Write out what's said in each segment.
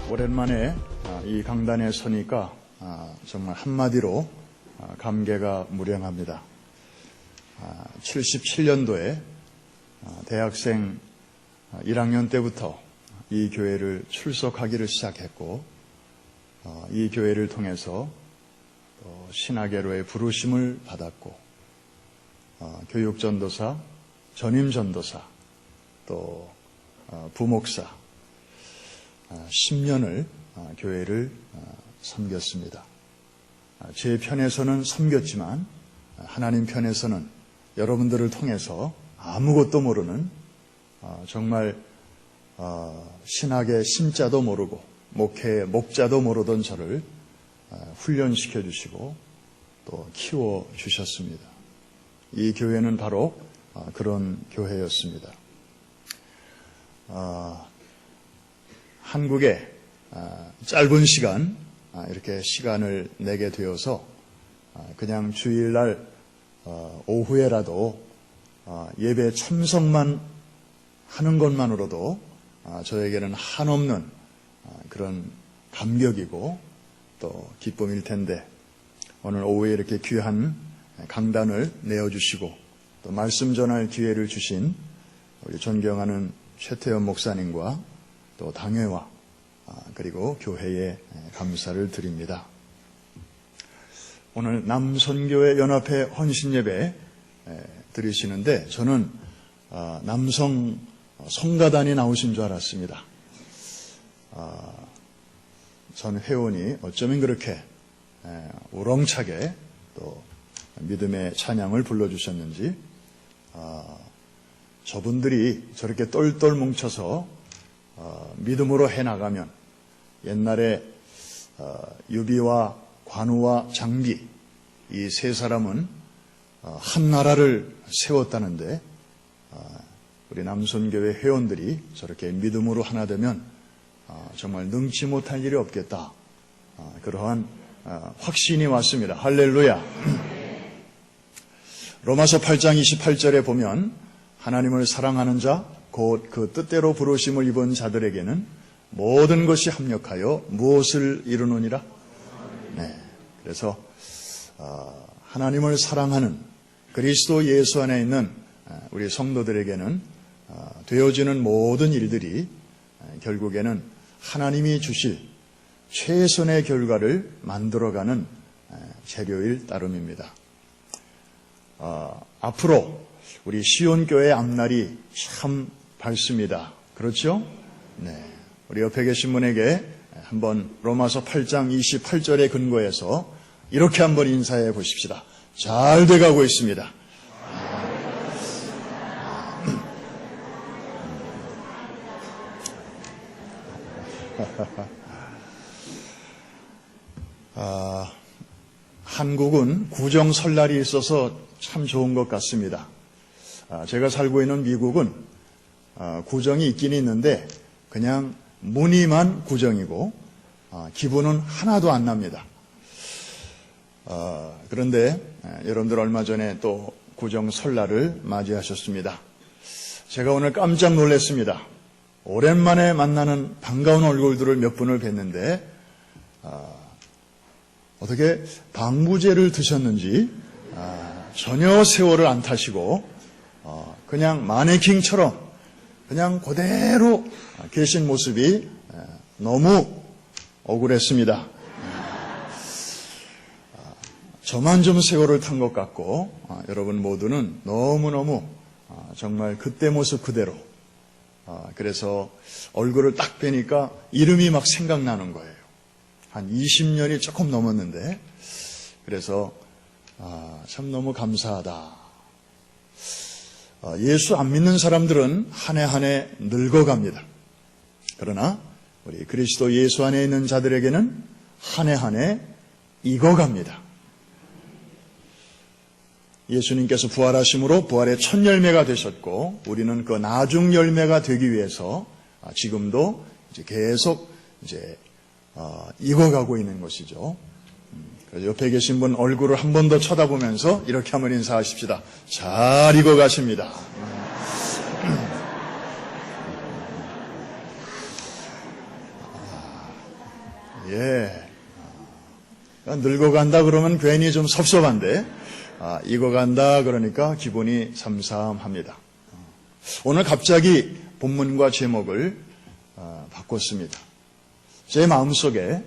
오랜만에 이 강단에 서니까 정말 한마디로 감개가 무량합니다. 77년도에 대학생 1학년 때부터 이 교회를 출석하기를 시작했고, 이 교회를 통해서 신학예로의 부르심을 받았고, 교육전도사, 전임전도사, 또 부목사 10년을 교회를 섬겼습니다. 제 편에서는 섬겼지만 하나님 편에서는 여러분들을 통해서 아무것도 모르는 정말 신학의 신자도 모르고 목회의 목자도 모르던 저를 훈련시켜 주시고 또 키워 주셨습니다. 이 교회는 바로 그런 교회였습니다. 한국에 짧은 시간 이렇게 시간을 내게 되어서 그냥 주일날 오후에라도 예배 참석만 하는 것만으로도 저에게는 한없는 그런 감격이고 또 기쁨일 텐데, 오늘 오후에 이렇게 귀한 강단을 내어주시고 또 말씀 전할 기회를 주신 우리 존경하는 최태현 목사님과 또 당회와 그리고 교회에 감사를 드립니다. 오늘 남선교회 연합회 헌신예배 드리시는데 저는 남성 성가단이 나오신 줄 알았습니다. 전 회원이 어쩌면 그렇게 우렁차게 또 믿음의 찬양을 불러주셨는지 저분들이 저렇게 똘똘 뭉쳐서 믿음으로 해나가면 옛날에 유비와 관우와 장비 이 세 사람은 한 나라를 세웠다는데 우리 남선교회 회원들이 저렇게 믿음으로 하나 되면 정말 능치 못할 일이 없겠다. 그러한 확신이 왔습니다. 할렐루야. 로마서 8장 28절에 보면 하나님을 사랑하는 자 곧 그 뜻대로 부르심을 입은 자들에게는 모든 것이 합력하여 무엇을 이루느니라? 네. 그래서 하나님을 사랑하는 그리스도 예수 안에 있는 우리 성도들에게는 되어지는 모든 일들이 결국에는 하나님이 주실 최선의 결과를 만들어가는 재료일 따름입니다. 앞으로 우리 시온교회 앞날이 참 밝습니다. 그렇죠? 네. 우리 옆에 계신 분에게 한번 로마서 8장 28절에 근거해서 이렇게 한번 인사해 보십시다. 잘 돼가고 있습니다. 한국은 구정 설날이 있어서 참 좋은 것 같습니다. 제가 살고 있는 미국은 구정이 있긴 있는데 그냥 무늬만 구정이고 기분은 하나도 안 납니다. 그런데 여러분들 얼마 전에 또 구정 설날을 맞이하셨습니다. 제가 오늘 깜짝 놀랐습니다. 오랜만에 만나는 반가운 얼굴들을 몇 분을 뵀는데 어떻게 방부제를 드셨는지 전혀 세월을 안 타시고 그냥 마네킹처럼 그냥 그대로 계신 모습이 너무 억울했습니다. 저만 좀 세월을 탄 것 같고 여러분 모두는 너무너무 정말 그때 모습 그대로, 그래서 얼굴을 딱 뵈니까 이름이 막 생각나는 거예요. 한 20년이 조금 넘었는데, 그래서 참 너무 감사하다. 예수 안 믿는 사람들은 한 해 한 해 늙어갑니다. 그러나 우리 그리스도 예수 안에 있는 자들에게는 한 해 한 해 익어갑니다. 예수님께서 부활하심으로 부활의 첫 열매가 되셨고, 우리는 그 나중 열매가 되기 위해서 지금도 이제 계속 익어가고 있는 것이죠. 그래서 옆에 계신 분 얼굴을 한 번 더 쳐다보면서 이렇게 한번 인사하십시다. 잘 익어가십니다. 예. 늙어간다 그러면 괜히 좀 섭섭한데, 익어간다 그러니까 기분이 삼삼합니다. 오늘 갑자기 본문과 제목을 바꿨습니다. 제 마음속에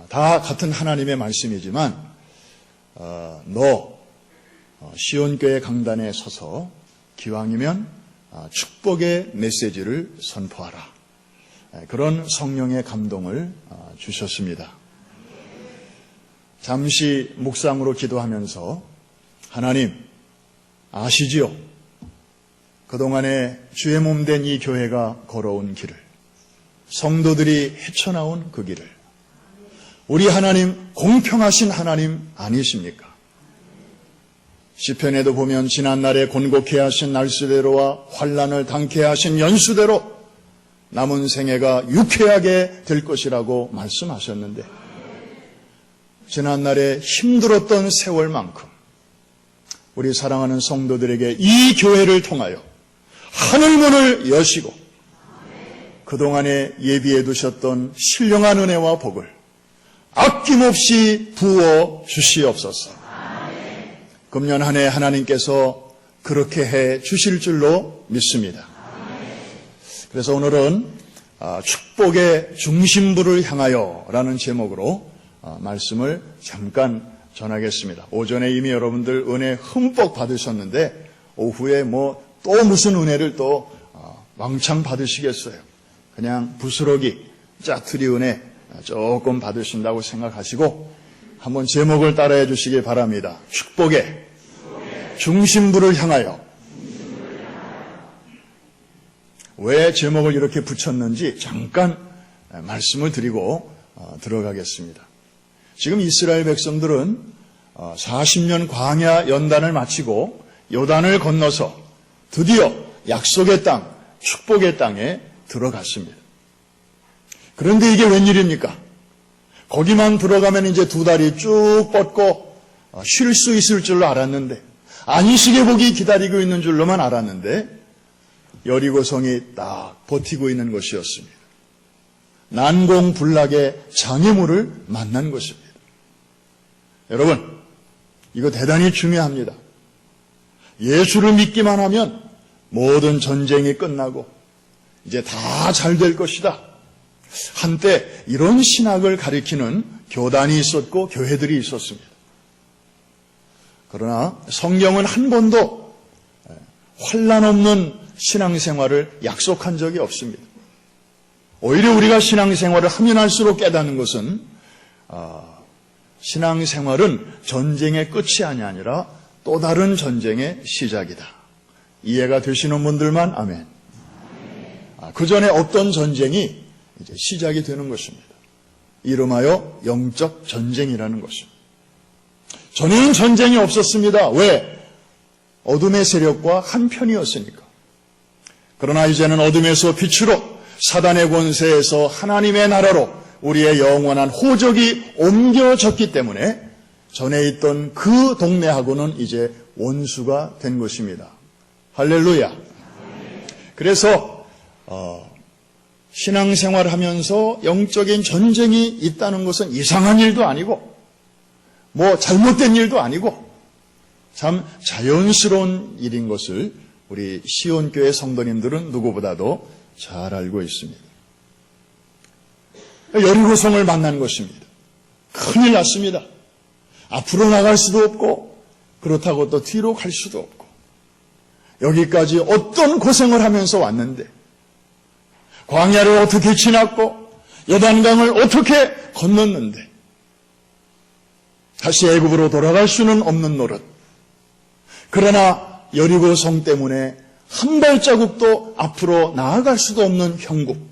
다 같은 하나님의 말씀이지만 너 시온교회 강단에 서서 기왕이면 축복의 메시지를 선포하라. 그런 성령의 감동을 주셨습니다. 잠시 묵상으로 기도하면서 하나님 아시지요? 그동안에 주의 몸 된 이 교회가 걸어온 길을, 성도들이 헤쳐나온 그 길을, 우리 하나님 공평하신 하나님 아니십니까? 시편에도 보면 지난날에 곤곡해 하신 날수대로와 환난을 당케 하신 연수대로 남은 생애가 유쾌하게 될 것이라고 말씀하셨는데, 지난날에 힘들었던 세월만큼 우리 사랑하는 성도들에게 이 교회를 통하여 하늘문을 여시고 그동안에 예비해 두셨던 신령한 은혜와 복을 아낌없이 부어 주시옵소서. 금년 한 해 하나님께서 그렇게 해 주실 줄로 믿습니다. 그래서 오늘은 축복의 중심부를 향하여 라는 제목으로 말씀을 잠깐 전하겠습니다. 오전에 이미 여러분들 은혜 흠뻑 받으셨는데 오후에 또 무슨 은혜를 또 왕창 받으시겠어요. 그냥 부스러기 짜투리 은혜 조금 받으신다고 생각하시고 한번 제목을 따라해 주시기 바랍니다. 축복의 중심부를 향하여. 왜 제목을 이렇게 붙였는지 잠깐 말씀을 드리고 들어가겠습니다. 지금 이스라엘 백성들은 40년 광야 연단을 마치고 요단을 건너서 드디어 약속의 땅, 축복의 땅에 들어갔습니다. 그런데 이게 웬일입니까? 거기만 들어가면 이제 두 다리 쭉 뻗고 쉴 수 있을 줄로 알았는데, 안식의 복이 기다리고 있는 줄로만 알았는데 여리고성이 딱 버티고 있는 것이었습니다. 난공불락의 장애물을 만난 것입니다. 여러분, 이거 대단히 중요합니다. 예수를 믿기만 하면 모든 전쟁이 끝나고 이제 다 잘 될 것이다. 한때 이런 신학을 가리키는 교단이 있었고 교회들이 있었습니다. 그러나 성경은 한 번도 환난 없는 신앙생활을 약속한 적이 없습니다. 오히려 우리가 신앙생활을 하면 할수록 깨닫는 것은 신앙생활은 전쟁의 끝이 아니라 또 다른 전쟁의 시작이다. 이해가 되시는 분들만 아멘. 그 전에 어떤 전쟁이 이제 시작이 되는 것입니다. 이름하여 영적 전쟁이라는 것입니다. 전에는 전쟁이 없었습니다. 왜? 어둠의 세력과 한편이었으니까. 그러나 이제는 어둠에서 빛으로, 사단의 권세에서 하나님의 나라로 우리의 영원한 호적이 옮겨졌기 때문에 전에 있던 그 동네하고는 이제 원수가 된 것입니다. 할렐루야. 그래서 신앙생활을 하면서 영적인 전쟁이 있다는 것은 이상한 일도 아니고 잘못된 일도 아니고 참 자연스러운 일인 것을 우리 시온교회 성도님들은 누구보다도 잘 알고 있습니다. 여리고성을 만난 것입니다. 큰일 났습니다. 앞으로 나갈 수도 없고 그렇다고 또 뒤로 갈 수도 없고 여기까지 어떤 고생을 하면서 왔는데 광야를 어떻게 지났고 요단강을 어떻게 건넜는데 다시 애굽으로 돌아갈 수는 없는 노릇. 그러나 여리고성 때문에 한 발자국도 앞으로 나아갈 수도 없는 형국.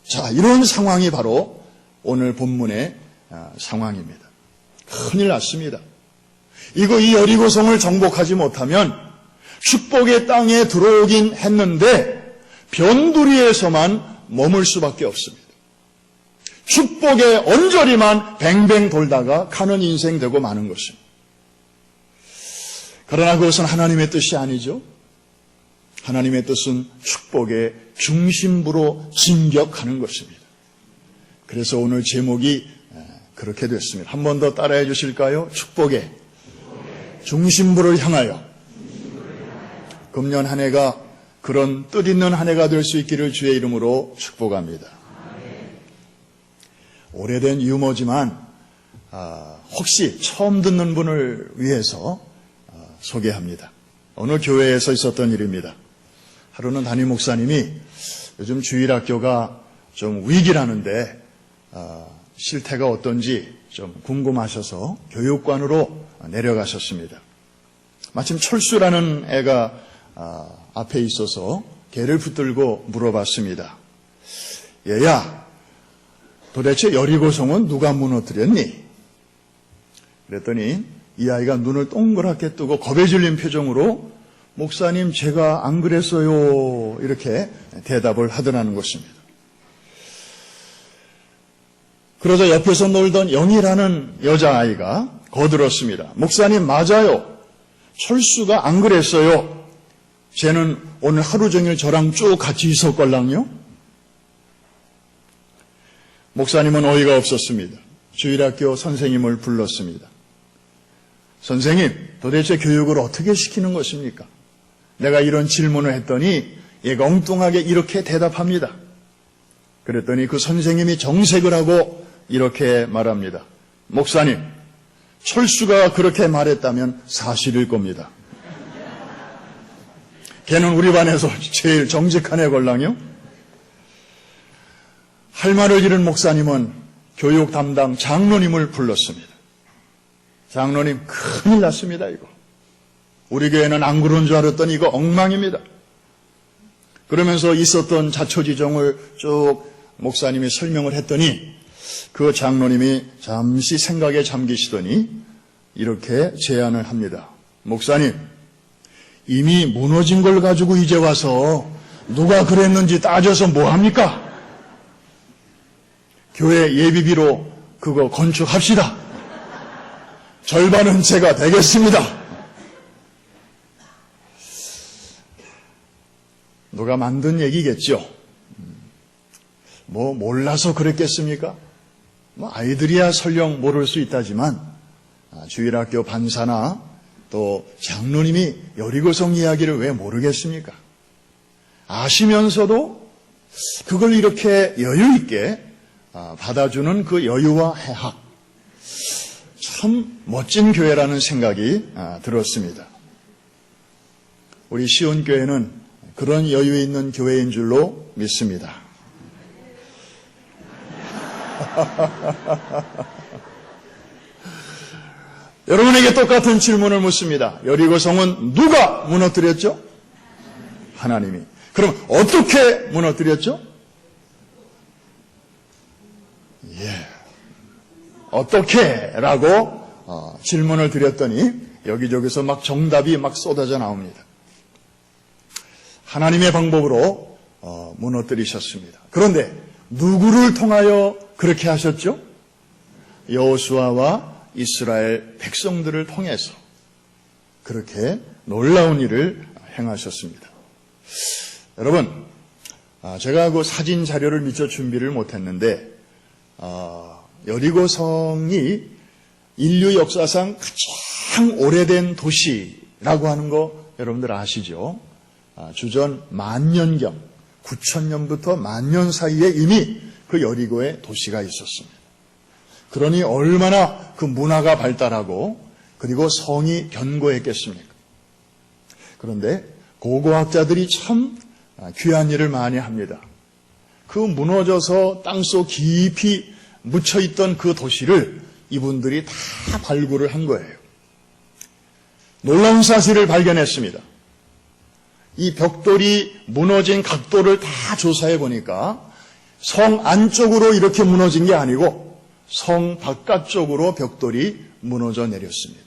자, 이런 상황이 바로 오늘 본문의 상황입니다. 큰일 났습니다. 이 여리고성을 정복하지 못하면 축복의 땅에 들어오긴 했는데 변두리에서만 머물 수밖에 없습니다. 축복의 언저리만 뱅뱅 돌다가 가는 인생 되고 마는 것입니다. 그러나 그것은 하나님의 뜻이 아니죠. 하나님의 뜻은 축복의 중심부로 진격하는 것입니다. 그래서 오늘 제목이 그렇게 됐습니다. 한 번 더 따라해 주실까요? 축복의 중심부를 향하여. 금년 한 해가 그런 뜻있는 한 해가 될 수 있기를 주의 이름으로 축복합니다. 오래된 유머지만 혹시 처음 듣는 분을 위해서 소개합니다. 어느 교회에서 있었던 일입니다. 하루는 담임 목사님이 요즘 주일학교가 좀 위기라는데 실태가 어떤지 좀 궁금하셔서 교육관으로 내려가셨습니다. 마침 철수라는 애가 앞에 있어서 걔를 붙들고 물어봤습니다. 얘야, 도대체 여리고성은 누가 무너뜨렸니? 그랬더니 이 아이가 눈을 동그랗게 뜨고 겁에 질린 표정으로 목사님 제가 안 그랬어요 이렇게 대답을 하더라는 것입니다. 그러자 옆에서 놀던 영희라는 여자아이가 거들었습니다. 목사님 맞아요. 철수가 안 그랬어요. 쟤는 오늘 하루 종일 저랑 쭉 같이 있었걸랑요. 목사님은 어이가 없었습니다. 주일학교 선생님을 불렀습니다. 선생님, 도대체 교육을 어떻게 시키는 것입니까? 내가 이런 질문을 했더니 얘가 엉뚱하게 이렇게 대답합니다. 그랬더니 그 선생님이 정색을 하고 이렇게 말합니다. 목사님, 철수가 그렇게 말했다면 사실일 겁니다. 걔는 우리 반에서 제일 정직한 애걸랑요. 할 말을 잃은 목사님은 교육 담당 장로님을 불렀습니다. 장로님, 큰일 났습니다, 이거. 우리 교회는 안 그런 줄 알았더니 이거 엉망입니다. 그러면서 있었던 자초지종을 쭉 목사님이 설명을 했더니 그 장로님이 잠시 생각에 잠기시더니 이렇게 제안을 합니다. 목사님, 이미 무너진 걸 가지고 이제 와서 누가 그랬는지 따져서 뭐합니까? 교회 예비비로 그거 건축합시다. 절반은 제가 되겠습니다. 누가 만든 얘기겠죠. 뭐 몰라서 그랬겠습니까? 뭐 아이들이야 설령 모를 수 있다지만 주일학교 반사나 또 장로님이 여리고성 이야기를 왜 모르겠습니까? 아시면서도 그걸 이렇게 여유 있게 받아주는 그 여유와 해학, 참 멋진 교회라는 생각이 들었습니다. 우리 시온교회는 그런 여유 있는 교회인 줄로 믿습니다. 여러분에게 똑같은 질문을 묻습니다. 여리고성은 누가 무너뜨렸죠? 하나님이. 그럼 어떻게 무너뜨렸죠? 어떻게? 라고 질문을 드렸더니 여기저기서 막 정답이 막 쏟아져 나옵니다. 하나님의 방법으로 무너뜨리셨습니다. 그런데 누구를 통하여 그렇게 하셨죠? 여호수아와 이스라엘 백성들을 통해서 그렇게 놀라운 일을 행하셨습니다. 여러분, 제가 그 사진 자료를 미처 준비를 못했는데 여리고성이 인류 역사상 가장 오래된 도시라고 하는 거 여러분들 아시죠? 주전 만년경 9,000년부터 만년 사이에 이미 그 여리고에 도시가 있었습니다. 그러니 얼마나 그 문화가 발달하고 그리고 성이 견고했겠습니까? 그런데 고고학자들이 참 귀한 일을 많이 합니다. 그 무너져서 땅속 깊이 묻혀있던 그 도시를 이분들이 다 발굴을 한 거예요. 놀라운 사실을 발견했습니다. 이 벽돌이 무너진 각도를 다 조사해 보니까 성 안쪽으로 이렇게 무너진 게 아니고 성 바깥쪽으로 벽돌이 무너져 내렸습니다.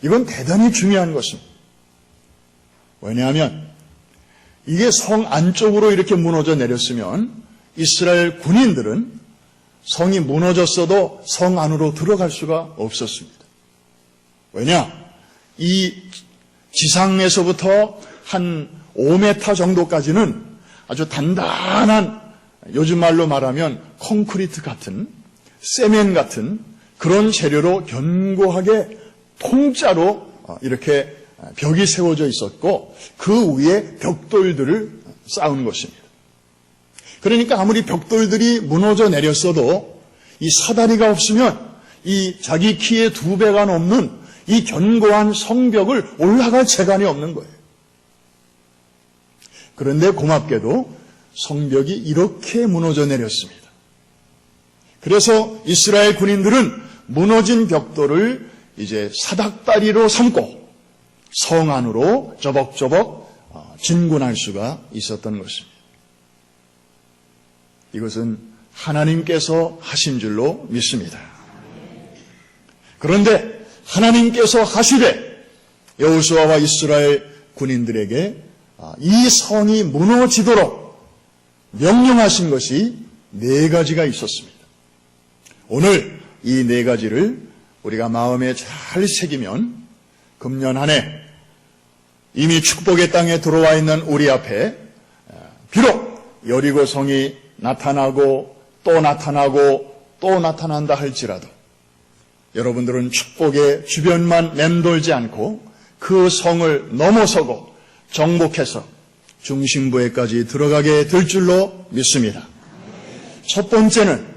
이건 대단히 중요한 것입니다. 왜냐하면 이게 성 안쪽으로 이렇게 무너져 내렸으면 이스라엘 군인들은 성이 무너졌어도 성 안으로 들어갈 수가 없었습니다. 왜냐? 이 지상에서부터 한 5m 정도까지는 아주 단단한, 요즘 말로 말하면 콘크리트 같은, 세멘 같은 그런 재료로 견고하게 통짜로 이렇게 벽이 세워져 있었고 그 위에 벽돌들을 쌓은 것입니다. 그러니까 아무리 벽돌들이 무너져 내렸어도 이 사다리가 없으면 이 자기 키의 2배가 넘는 이 견고한 성벽을 올라갈 재간이 없는 거예요. 그런데 고맙게도 성벽이 이렇게 무너져 내렸습니다. 그래서 이스라엘 군인들은 무너진 벽돌을 이제 사닥다리로 삼고 성 안으로 저벅저벅 진군할 수가 있었던 것입니다. 이것은 하나님께서 하신 줄로 믿습니다. 그런데 하나님께서 하시되 여호수아와 이스라엘 군인들에게 이 성이 무너지도록 명령하신 것이 4가지가 있었습니다. 오늘 이 4가지를 우리가 마음에 잘 새기면 금년 한 해 이미 축복의 땅에 들어와 있는 우리 앞에 비록 여리고 성이 나타나고 또 나타나고 또 나타난다 할지라도 여러분들은 축복의 주변만 맴돌지 않고 그 성을 넘어서고 정복해서 중심부에까지 들어가게 될 줄로 믿습니다. 첫 번째는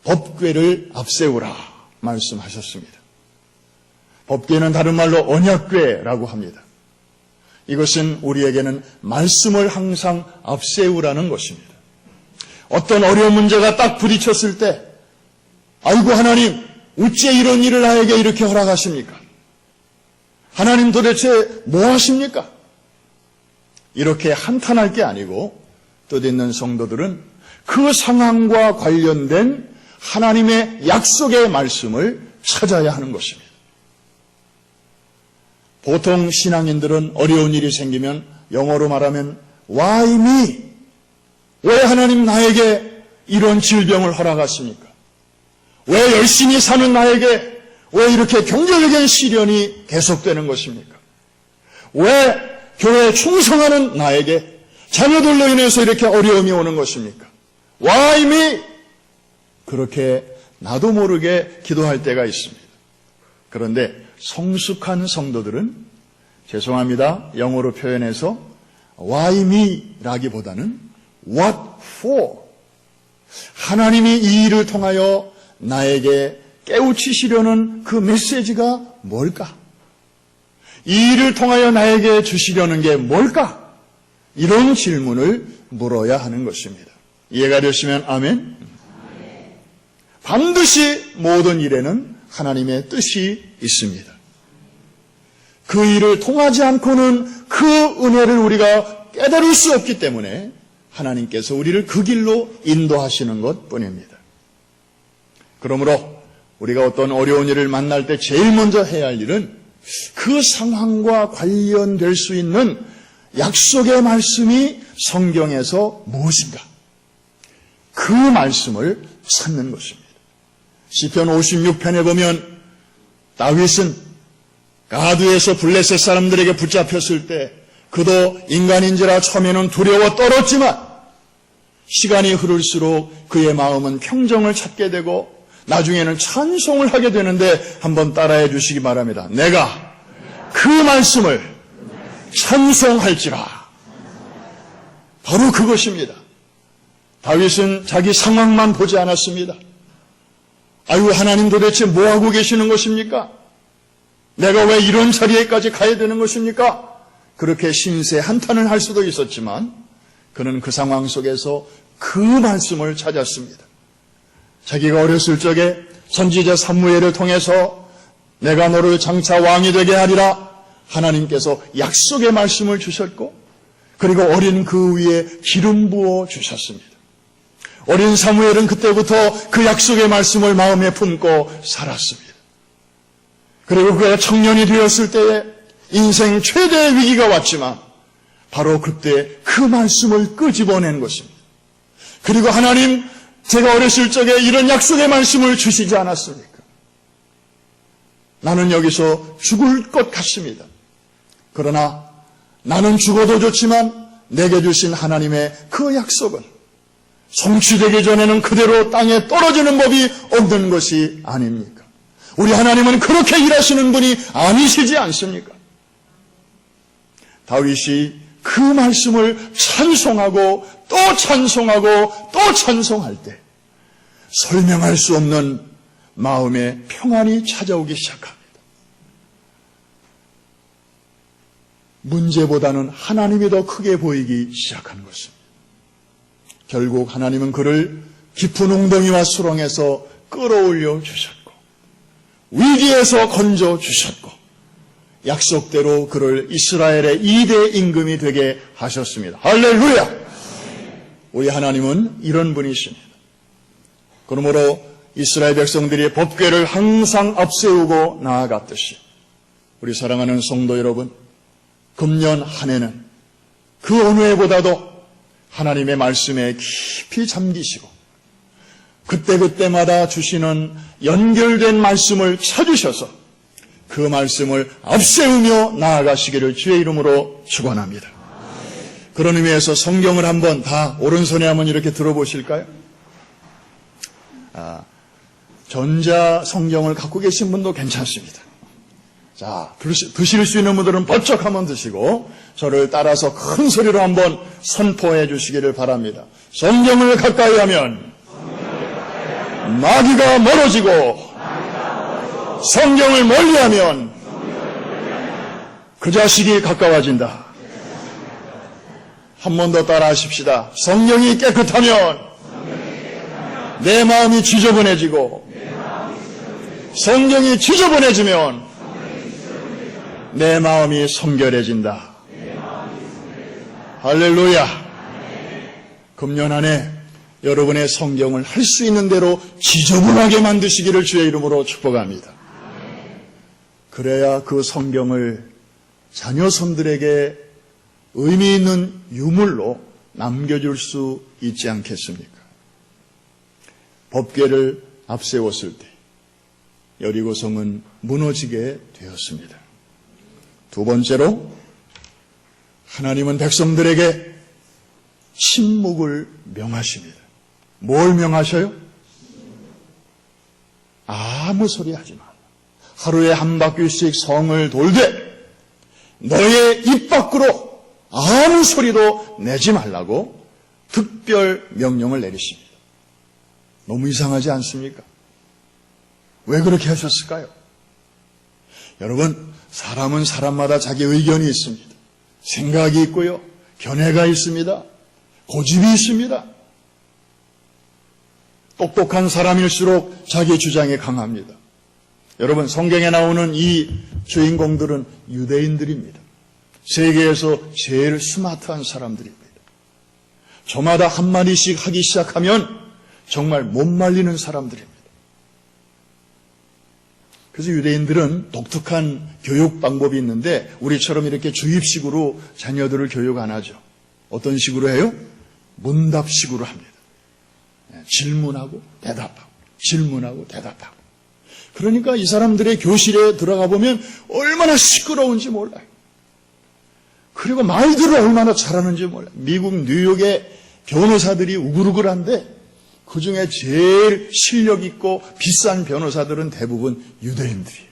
법궤를 앞세우라 말씀하셨습니다. 법궤는 다른 말로 언약궤라고 합니다. 이것은 우리에게는 말씀을 항상 앞세우라는 것입니다. 어떤 어려운 문제가 딱 부딪혔을 때 아이고 하나님 어째 이런 일을 나에게 이렇게 허락하십니까? 하나님 도대체 뭐 하십니까? 이렇게 한탄할 게 아니고 뜻 있는 성도들은 그 상황과 관련된 하나님의 약속의 말씀을 찾아야 하는 것입니다. 보통 신앙인들은 어려운 일이 생기면 영어로 말하면 Why me? 왜 하나님 나에게 이런 질병을 허락하십니까? 왜 열심히 사는 나에게 왜 이렇게 경제적인 시련이 계속되는 것입니까? 왜 교회에 충성하는 나에게 자녀들로 인해서 이렇게 어려움이 오는 것입니까? Why me? 그렇게 나도 모르게 기도할 때가 있습니다. 그런데 성숙한 성도들은 죄송합니다. 영어로 표현해서 Why me? 라기보다는 What for? 하나님이 이 일을 통하여 나에게 깨우치시려는 그 메시지가 뭘까? 이 일을 통하여 나에게 주시려는 게 뭘까? 이런 질문을 물어야 하는 것입니다. 이해가 되시면 아멘? 반드시 모든 일에는 하나님의 뜻이 있습니다. 그 일을 통하지 않고는 그 은혜를 우리가 깨달을 수 없기 때문에 하나님께서 우리를 그 길로 인도하시는 것뿐입니다. 그러므로 우리가 어떤 어려운 일을 만날 때 제일 먼저 해야 할 일은 그 상황과 관련될 수 있는 약속의 말씀이 성경에서 무엇인가? 그 말씀을 찾는 것입니다. 시편 56편에 보면 다윗은 가드에서 블레셋 사람들에게 붙잡혔을 때 그도 인간인지라 처음에는 두려워 떨었지만 시간이 흐를수록 그의 마음은 평정을 찾게 되고 나중에는 찬송을 하게 되는데 한번 따라해 주시기 바랍니다. 내가 그 말씀을 찬송할지라. 바로 그것입니다. 다윗은 자기 상황만 보지 않았습니다. 아유 하나님 도대체 뭐하고 계시는 것입니까? 내가 왜 이런 자리에까지 가야 되는 것입니까? 그렇게 신세 한탄을 할 수도 있었지만 그는 그 상황 속에서 그 말씀을 찾았습니다. 자기가 어렸을 적에 선지자 사무엘을 통해서 내가 너를 장차 왕이 되게 하리라 하나님께서 약속의 말씀을 주셨고 그리고 어린 그 위에 기름 부어 주셨습니다. 어린 사무엘은 그때부터 그 약속의 말씀을 마음에 품고 살았습니다. 그리고 그가 청년이 되었을 때에 인생 최대의 위기가 왔지만 바로 그때 그 말씀을 끄집어낸 것입니다. 그리고 하나님 제가 어렸을 적에 이런 약속의 말씀을 주시지 않았습니까? 나는 여기서 죽을 것 같습니다. 그러나 나는 죽어도 좋지만 내게 주신 하나님의 그 약속은 성취되기 전에는 그대로 땅에 떨어지는 법이 없는 것이 아닙니까? 우리 하나님은 그렇게 일하시는 분이 아니시지 않습니까? 다윗이 그 말씀을 찬송하고 또 찬송하고 또 찬송할 때 설명할 수 없는 마음의 평안이 찾아오기 시작합니다. 문제보다는 하나님이 더 크게 보이기 시작하는 것입니다. 결국 하나님은 그를 깊은 웅덩이와 수렁에서 끌어올려 주셨고 위기에서 건져 주셨고 약속대로 그를 이스라엘의 2대 임금이 되게 하셨습니다. 할렐루야! 우리 하나님은 이런 분이십니다. 그러므로 이스라엘 백성들이 법궤를 항상 앞세우고 나아갔듯이 우리 사랑하는 성도 여러분, 금년 한 해는 그 어느 해보다도 하나님의 말씀에 깊이 잠기시고 그때그때마다 주시는 연결된 말씀을 찾으셔서 그 말씀을 앞세우며 나아가시기를 주의 이름으로 축원합니다. 그런 의미에서 성경을 한번 다 오른손에 한번 이렇게 들어보실까요? 전자 성경을 갖고 계신 분도 괜찮습니다. 자, 드실 수 있는 분들은 번쩍 한번 드시고 저를 따라서 큰 소리로 한번 선포해 주시기를 바랍니다. 성경을 가까이 하면 마귀가 멀어지고 성경을 멀리하면 그 자식이 가까워진다. 한 번 더 따라 하십시다. 성경이 깨끗하면 내 마음이 지저분해지고 성경이 지저분해지면 내 마음이 성결해진다. 할렐루야. 금년 안에 여러분의 성경을 할 수 있는 대로 지저분하게 만드시기를 주의 이름으로 축복합니다. 그래야 그 성경을 자녀손들에게 의미 있는 유물로 남겨줄 수 있지 않겠습니까? 법궤를 앞세웠을 때 여리고성은 무너지게 되었습니다. 두 번째로 하나님은 백성들에게 침묵을 명하십니다. 뭘 명하셔요? 아무 소리 하지 말라. 하루에 한 바퀴씩 성을 돌되 너의 입 밖으로 아무 소리도 내지 말라고 특별 명령을 내리십니다. 너무 이상하지 않습니까? 왜 그렇게 하셨을까요? 여러분, 사람은 사람마다 자기 의견이 있습니다. 생각이 있고요. 견해가 있습니다. 고집이 있습니다. 똑똑한 사람일수록 자기 주장이 강합니다. 여러분, 성경에 나오는 이 주인공들은 유대인들입니다. 세계에서 제일 스마트한 사람들입니다. 저마다 한마디씩 하기 시작하면 정말 못 말리는 사람들입니다. 그래서 유대인들은 독특한 교육 방법이 있는데 우리처럼 이렇게 주입식으로 자녀들을 교육 안 하죠. 어떤 식으로 해요? 문답식으로 합니다. 질문하고 대답하고 질문하고 대답하고. 그러니까 이 사람들의 교실에 들어가 보면 얼마나 시끄러운지 몰라요. 그리고 말들을 얼마나 잘하는지 몰라요. 미국 뉴욕의 변호사들이 우글우글한데 그중에 제일 실력 있고 비싼 변호사들은 대부분 유대인들이에요.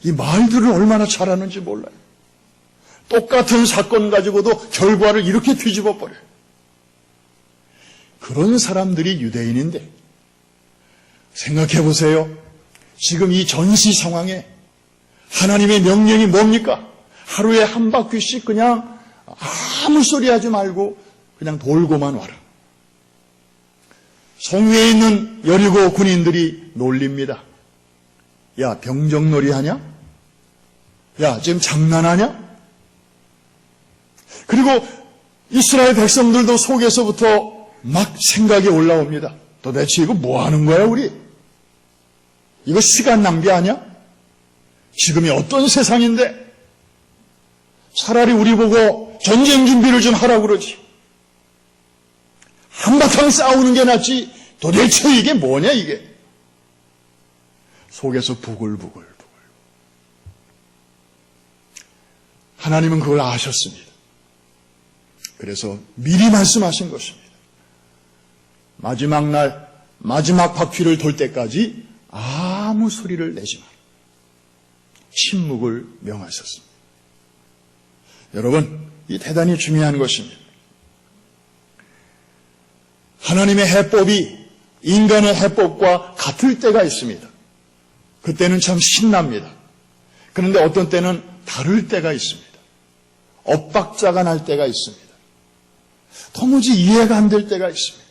이 말들을 얼마나 잘하는지 몰라요. 똑같은 사건 가지고도 결과를 이렇게 뒤집어 버려요. 그런 사람들이 유대인인데 생각해 보세요. 지금 이 전시 상황에 하나님의 명령이 뭡니까? 하루에 한 바퀴씩 그냥 아무 소리 하지 말고 그냥 돌고만 와라. 성 위에 있는 여리고 군인들이 놀립니다. 야, 병정놀이 하냐? 야, 지금 장난하냐? 그리고 이스라엘 백성들도 속에서부터 막 생각이 올라옵니다. 도대체 이거 뭐 하는 거야, 우리? 이거 시간 낭비 아니야? 지금이 어떤 세상인데? 차라리 우리 보고 전쟁 준비를 좀 하라고 그러지. 한바탕 싸우는 게 낫지. 도대체 이게 뭐냐, 이게? 속에서 부글부글. 하나님은 그걸 아셨습니다. 그래서 미리 말씀하신 것입니다. 마지막 날 마지막 바퀴를 돌 때까지 아무 소리를 내지 마라. 침묵을 명하셨습니다. 여러분, 이 대단히 중요한 것입니다. 하나님의 해법이 인간의 해법과 같을 때가 있습니다. 그때는 참 신납니다. 그런데 어떤 때는 다를 때가 있습니다. 엇박자가 날 때가 있습니다. 도무지 이해가 안 될 때가 있습니다.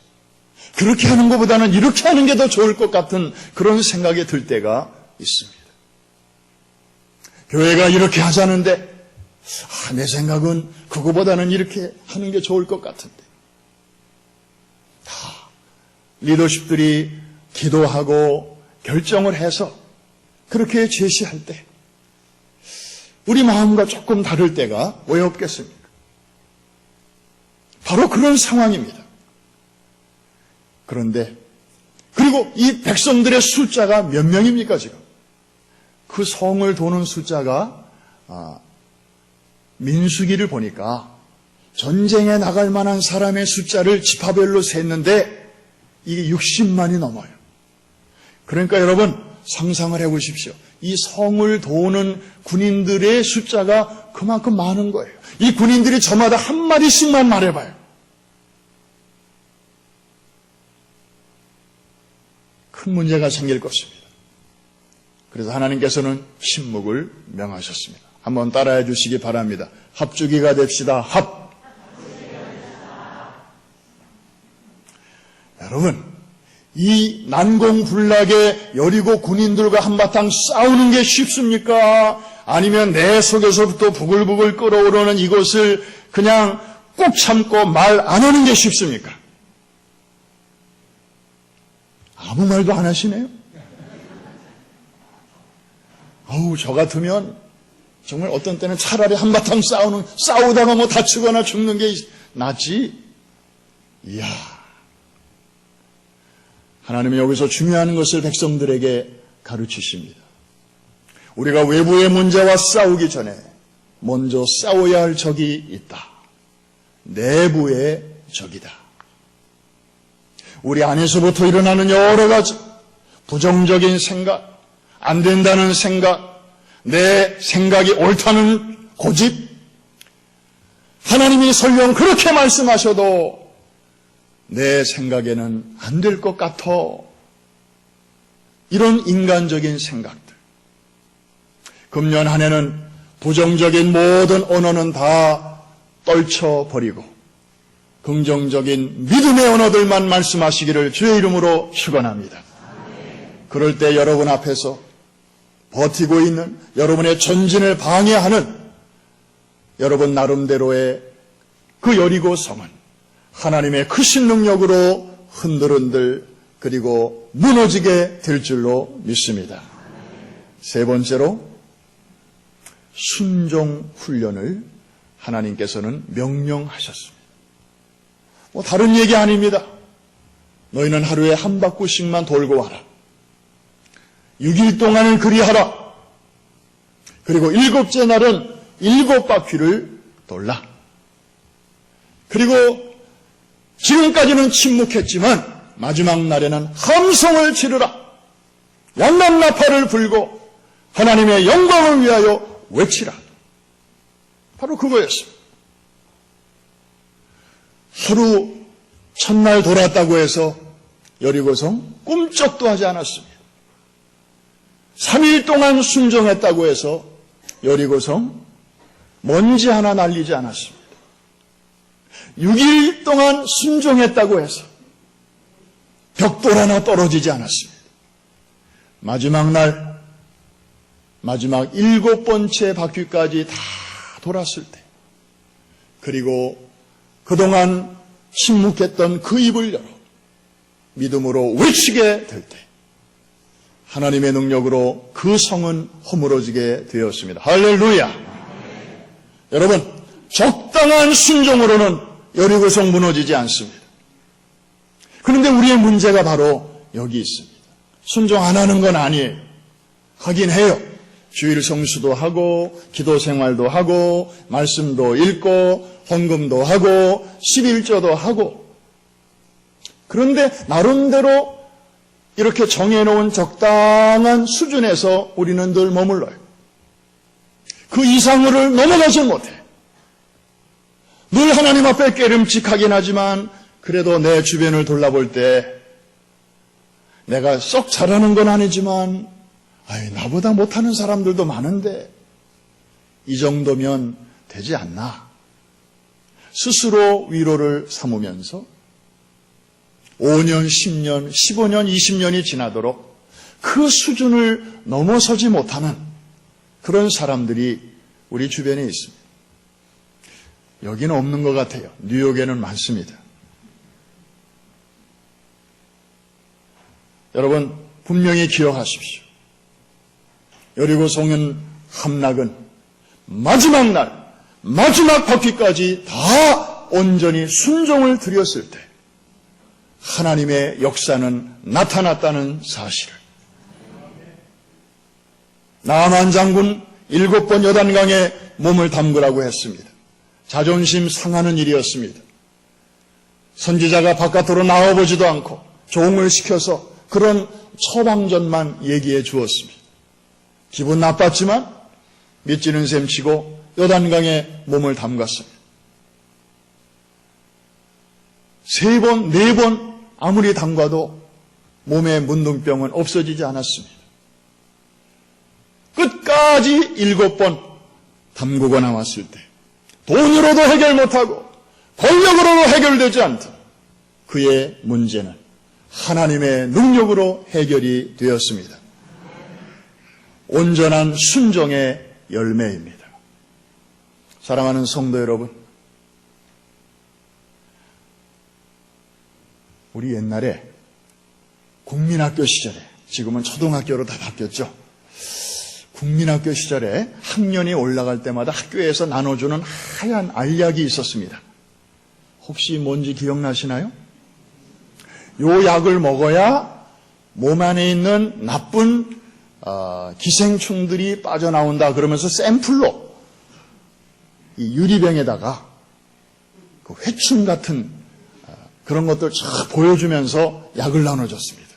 그렇게 하는 것보다는 이렇게 하는 게 더 좋을 것 같은 그런 생각이 들 때가 있습니다. 교회가 이렇게 하자는데 내 생각은 그거보다는 이렇게 하는 게 좋을 것 같은데. 리더십들이 기도하고 결정을 해서 그렇게 제시할 때 우리 마음과 조금 다를 때가 왜 없겠습니까? 바로 그런 상황입니다. 그런데 그리고 이 백성들의 숫자가 몇 명입니까 지금? 그 성을 도는 숫자가 민수기를 보니까 전쟁에 나갈 만한 사람의 숫자를 지파별로 셌는데 이게 60만이 넘어요. 그러니까 여러분 상상을 해보십시오. 이 성을 도는 군인들의 숫자가 그만큼 많은 거예요. 이 군인들이 저마다 한 마디씩만 말해봐요. 큰 문제가 생길 것입니다. 그래서 하나님께서는 침묵을 명하셨습니다. 한번 따라해 주시기 바랍니다. 합주기가 됩시다. 합. 여러분, 이 난공불락의 여리고 군인들과 한바탕 싸우는 게 쉽습니까? 아니면 내 속에서부터 부글부글 끓어오르는 이것을 그냥 꾹 참고 말 안 하는 게 쉽습니까? 아무 말도 안 하시네요. 저 같으면 정말 어떤 때는 차라리 한바탕 싸우다가 뭐 다치거나 죽는 게 낫지. 이야. 하나님은 여기서 중요한 것을 백성들에게 가르치십니다. 우리가 외부의 문제와 싸우기 전에 먼저 싸워야 할 적이 있다. 내부의 적이다. 우리 안에서부터 일어나는 여러 가지 부정적인 생각, 안 된다는 생각, 내 생각이 옳다는 고집, 하나님이 설령 그렇게 말씀하셔도 내 생각에는 안 될 것 같아. 이런 인간적인 생각들. 금년 한 해는 부정적인 모든 언어는 다 떨쳐버리고 긍정적인 믿음의 언어들만 말씀하시기를 주의 이름으로 축원합니다. 그럴 때 여러분 앞에서 버티고 있는 여러분의 전진을 방해하는 여러분 나름대로의 그 여리고 성은 하나님의 크신 능력으로 흔들흔들 그리고 무너지게 될 줄로 믿습니다. 세 번째로 순종 훈련을 하나님께서는 명령하셨습니다. 다른 얘기 아닙니다. 너희는 하루에 한 바퀴씩만 돌고 와라. 6일 동안은 그리하라. 그리고 7째 날은 7바퀴를 돌라. 그리고 지금까지는 침묵했지만 마지막 날에는 함성을 지르라. 양난나팔을 불고 하나님의 영광을 위하여 외치라. 바로 그거였습니다. 하루 첫날 돌았다고 해서 여리고성 꿈쩍도 하지 않았습니다. 3일 동안 순종했다고 해서 여리고성 먼지 하나 날리지 않았습니다. 6일 동안 순종했다고 해서 벽돌 하나 떨어지지 않았습니다. 마지막 날, 마지막 7번째 바퀴까지 다 돌았을 때, 그리고 그동안 침묵했던 그 입을 열어 믿음으로 외치게 될 때, 하나님의 능력으로 그 성은 허물어지게 되었습니다. 할렐루야! 여러분, 적당한 순종으로는 여리고성 무너지지 않습니다. 그런데 우리의 문제가 바로 여기 있습니다. 순종 안 하는 건 아니에요. 하긴 해요. 주일 성수도 하고 기도 생활도 하고 말씀도 읽고 헌금도 하고 11조도 하고 그런데 나름대로 이렇게 정해놓은 적당한 수준에서 우리는 늘 머물러요. 그 이상을 넘어가지 못해. 늘 하나님 앞에 깨름칙하긴 하지만 그래도 내 주변을 돌아볼 때 내가 썩 잘하는 건 아니지만 나보다 못하는 사람들도 많은데 이 정도면 되지 않나. 스스로 위로를 삼으면서 5년, 10년, 15년, 20년이 지나도록 그 수준을 넘어서지 못하는 그런 사람들이 우리 주변에 있습니다. 여기는 없는 것 같아요. 뉴욕에는 많습니다. 여러분 분명히 기억하십시오. 여리고 성은 함락은 마지막 날, 마지막 바퀴까지 다 온전히 순종을 드렸을 때 하나님의 역사는 나타났다는 사실을. 나만 장군 7번 요단강에 몸을 담그라고 했습니다. 자존심 상하는 일이었습니다. 선지자가 바깥으로 나와보지도 않고 종을 시켜서 그런 처방전만 얘기해 주었습니다. 기분 나빴지만 믿지는 셈 치고 요단강에 몸을 담갔습니다. 3번, 4번 아무리 담가도 몸의 문둥병은 없어지지 않았습니다. 끝까지 7번 담그고 나왔을 때 돈으로도 해결 못하고 권력으로도 해결되지 않던 그의 문제는 하나님의 능력으로 해결이 되었습니다. 온전한 순종의 열매입니다. 사랑하는 성도 여러분, 우리 옛날에 국민학교 시절에, 지금은 초등학교로 다 바뀌었죠. 국민학교 시절에 학년이 올라갈 때마다 학교에서 나눠주는 하얀 알약이 있었습니다. 혹시 뭔지 기억나시나요? 요 약을 먹어야 몸 안에 있는 나쁜 기생충들이 빠져나온다 그러면서 샘플로 이 유리병에다가 그 회충 같은 그런 것들 쫙 보여주면서 약을 나눠줬습니다.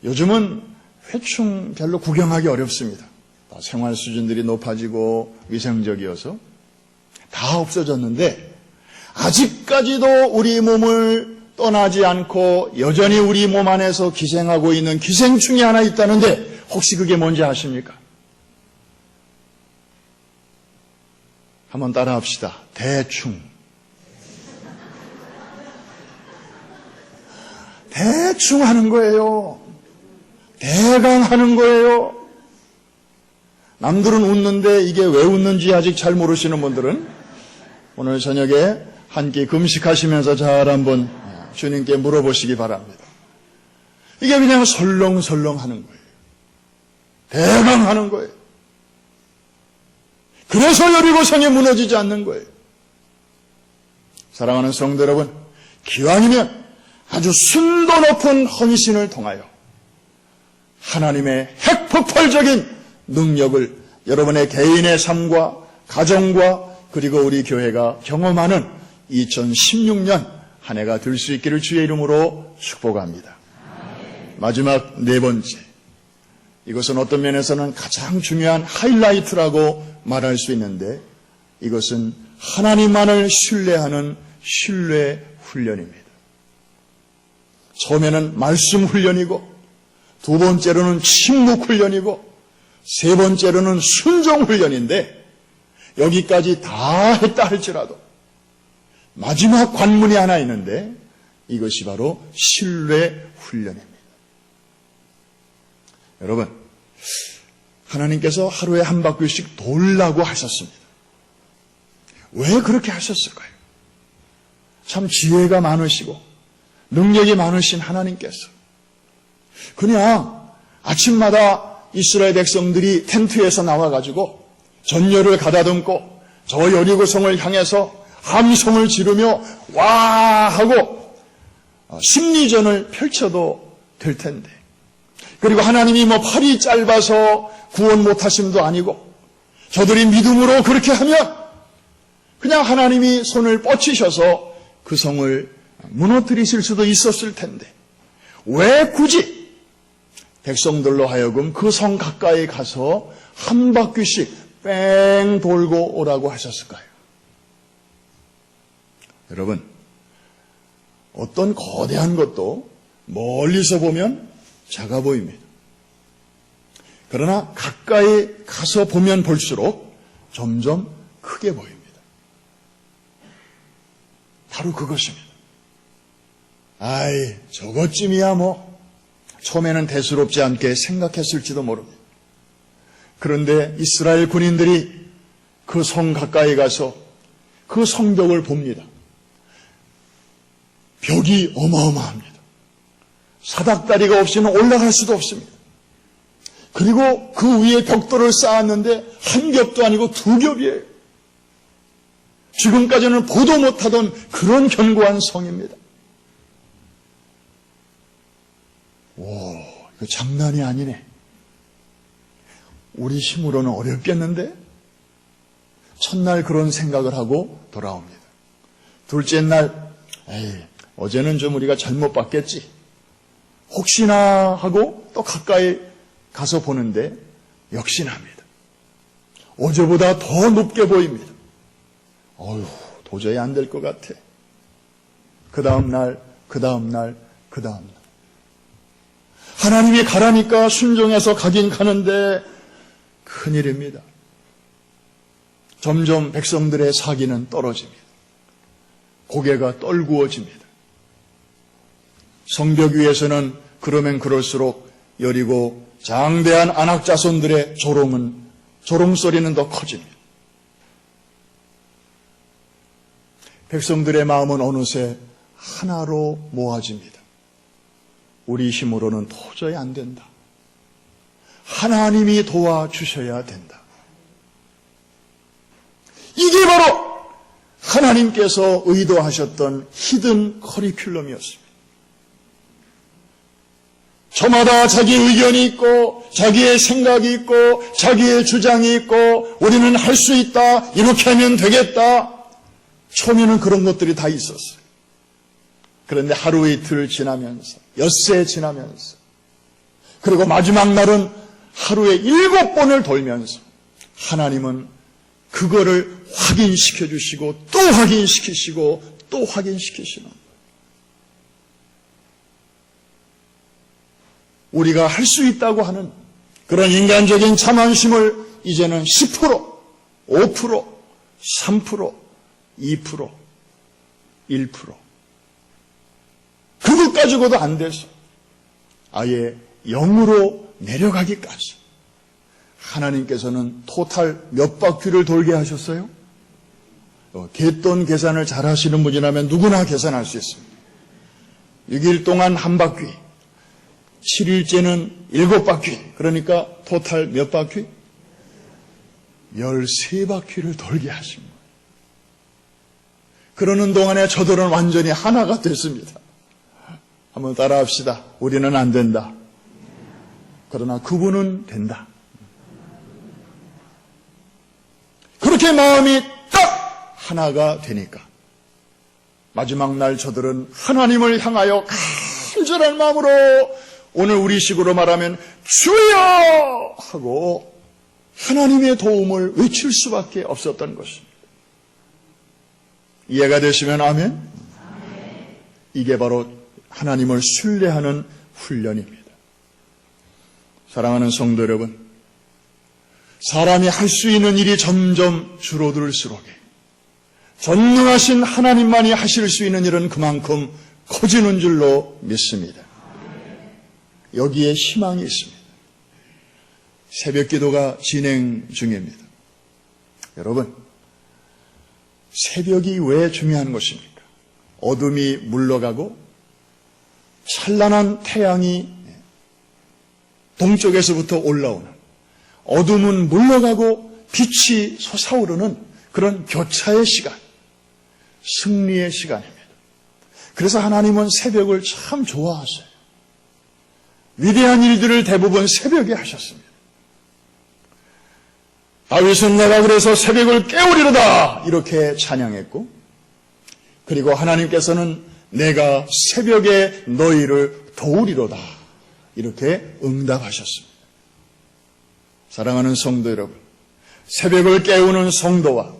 요즘은 회충 별로 구경하기 어렵습니다. 생활 수준들이 높아지고 위생적이어서 다 없어졌는데 아직까지도 우리 몸을 떠나지 않고 여전히 우리 몸 안에서 기생하고 있는 기생충이 하나 있다는데 혹시 그게 뭔지 아십니까? 한번 따라합시다. 대충. 대충 하는 거예요. 대강 하는 거예요. 남들은 웃는데 이게 왜 웃는지 아직 잘 모르시는 분들은 오늘 저녁에 한 끼 금식하시면서 잘 한번 주님께 물어보시기 바랍니다. 이게 그냥 설렁설렁 하는 거예요. 대강 하는 거예요. 그래서 여리고성이 무너지지 않는 거예요. 사랑하는 성도 여러분, 기왕이면 아주 순도 높은 헌신을 통하여 하나님의 핵폭발적인 능력을 여러분의 개인의 삶과 가정과 그리고 우리 교회가 경험하는 2016년 한 해가 될 수 있기를 주의 이름으로 축복합니다. 마지막 4번째, 이것은 어떤 면에서는 가장 중요한 하이라이트라고 말할 수 있는데 이것은 하나님만을 신뢰하는 신뢰 훈련입니다. 처음에는 말씀 훈련이고 두 번째로는 침묵 훈련이고 세 번째로는 순종 훈련인데 여기까지 다 했다 할지라도 마지막 관문이 하나 있는데 이것이 바로 신뢰 훈련입니다. 여러분, 하나님께서 하루에 한 바퀴씩 돌라고 하셨습니다. 왜 그렇게 하셨을까요? 참 지혜가 많으시고 능력이 많으신 하나님께서 그냥 아침마다 이스라엘 백성들이 텐트에서 나와가지고 전열을 가다듬고 저 여리고성을 향해서 함성을 지르며 와 하고 심리전을 펼쳐도 될 텐데, 그리고 하나님이 팔이 짧아서 구원 못하심도 아니고 저들이 믿음으로 그렇게 하면 그냥 하나님이 손을 뻗치셔서 그 성을 무너뜨리실 수도 있었을 텐데 왜 굳이 백성들로 하여금 그 성 가까이 가서 한 바퀴씩 뺑 돌고 오라고 하셨을까요? 여러분, 어떤 거대한 것도 멀리서 보면 작아 보입니다. 그러나 가까이 가서 보면 볼수록 점점 크게 보입니다. 바로 그것입니다. 아이, 저것쯤이야 뭐 처음에는 대수롭지 않게 생각했을지도 모릅니다. 그런데 이스라엘 군인들이 그 성 가까이 가서 그 성벽을 봅니다. 벽이 어마어마합니다. 사닥다리가 없이는 올라갈 수도 없습니다. 그리고 그 위에 벽돌을 쌓았는데 한 겹도 아니고 두 겹이에요. 지금까지는 보도 못하던 그런 견고한 성입니다. 오, 이거 장난이 아니네. 우리 힘으로는 어렵겠는데? 첫날 그런 생각을 하고 돌아옵니다. 둘째 날, 어제는 좀 우리가 잘못 봤겠지. 혹시나 하고 또 가까이 가서 보는데 역시나입니다. 어제보다 더 높게 보입니다. 어휴, 도저히 안 될 것 같아. 그 다음 날. 하나님이 가라니까 순종해서 가긴 가는데 큰일입니다. 점점 백성들의 사기는 떨어집니다. 고개가 떨구어집니다. 성벽 위에서는 그러면 그럴수록 여리고 장대한 안악자손들의 조롱소리는 더 커집니다. 백성들의 마음은 어느새 하나로 모아집니다. 우리 힘으로는 도저히 안 된다. 하나님이 도와주셔야 된다. 이게 바로 하나님께서 의도하셨던 히든 커리큘럼이었습니다. 저마다 자기 의견이 있고 자기의 생각이 있고 자기의 주장이 있고 우리는 할 수 있다. 이렇게 하면 되겠다. 처음에는 그런 것들이 다 있었어요. 그런데 하루 이틀 지나면서 엿새 지나면서 그리고 마지막 날은 하루에 7번을 돌면서 하나님은 그거를 확인시켜 주시고 또 확인시키시고 또 확인시키시는 거예요. 우리가 할 수 있다고 하는 그런 인간적인 자만심을 이제는 10%, 5%, 3%, 2%, 1% 그것 가지고도 안 돼서 아예 0으로 내려가기까지 하나님께서는 토탈 몇 바퀴를 돌게 하셨어요? 갯돈 계산을 잘 하시는 분이라면 누구나 계산할 수 있습니다. 6일 동안 한 바퀴, 7일째는 7바퀴, 그러니까 토탈 몇 바퀴? 13바퀴를 돌게 하신 거예요. 그러는 동안에 저들은 완전히 하나가 됐습니다. 한번 따라합시다. 우리는 안 된다. 그러나 그분은 된다. 그렇게 마음이 딱 하나가 되니까 마지막 날 저들은 하나님을 향하여 간절한 마음으로 오늘 우리식으로 말하면 주여! 하고 하나님의 도움을 외칠 수밖에 없었던 것입니다. 이해가 되시면 아멘? 이게 바로 하나님을 신뢰하는 훈련입니다. 사랑하는 성도 여러분, 사람이 할 수 있는 일이 점점 줄어들수록 전능하신 하나님만이 하실 수 있는 일은 그만큼 커지는 줄로 믿습니다. 여기에 희망이 있습니다. 새벽 기도가 진행 중입니다. 여러분, 새벽이 왜 중요한 것입니까? 어둠이 물러가고 찬란한 태양이 동쪽에서부터 올라오는, 어둠은 물러가고 빛이 솟아오르는 그런 교차의 시간, 승리의 시간입니다. 그래서 하나님은 새벽을 참 좋아하세요. 위대한 일들을 대부분 새벽에 하셨습니다. 다윗은 내가 그래서 새벽을 깨우리로다 이렇게 찬양했고, 그리고 하나님께서는 내가 새벽에 너희를 도우리로다. 이렇게 응답하셨습니다. 사랑하는 성도 여러분, 새벽을 깨우는 성도와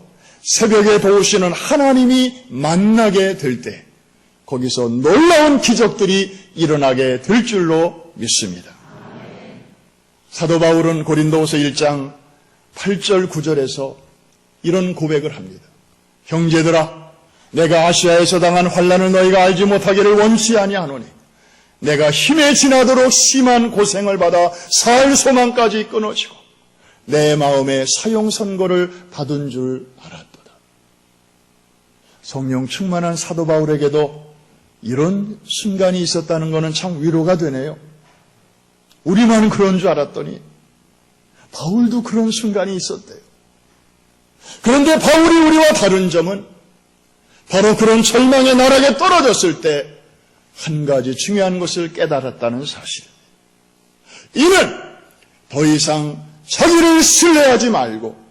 새벽에 도우시는 하나님이 만나게 될 때 거기서 놀라운 기적들이 일어나게 될 줄로 믿습니다. 사도 바울은 고린도후서 1장 8절 9절에서 이런 고백을 합니다. 형제들아, 내가 아시아에서 당한 환난을 너희가 알지 못하기를 원치 아니하노니 내가 힘에 지나도록 심한 고생을 받아 살 소망까지 끊어지고 내 마음에 사형 선고를 받은 줄 알았도다. 성령 충만한 사도 바울에게도 이런 순간이 있었다는 것은 참 위로가 되네요. 우리만 그런 줄 알았더니 바울도 그런 순간이 있었대요. 그런데 바울이 우리와 다른 점은 바로 그런 절망의 나락에 떨어졌을 때 한 가지 중요한 것을 깨달았다는 사실입니다. 이는 더 이상 자기를 신뢰하지 말고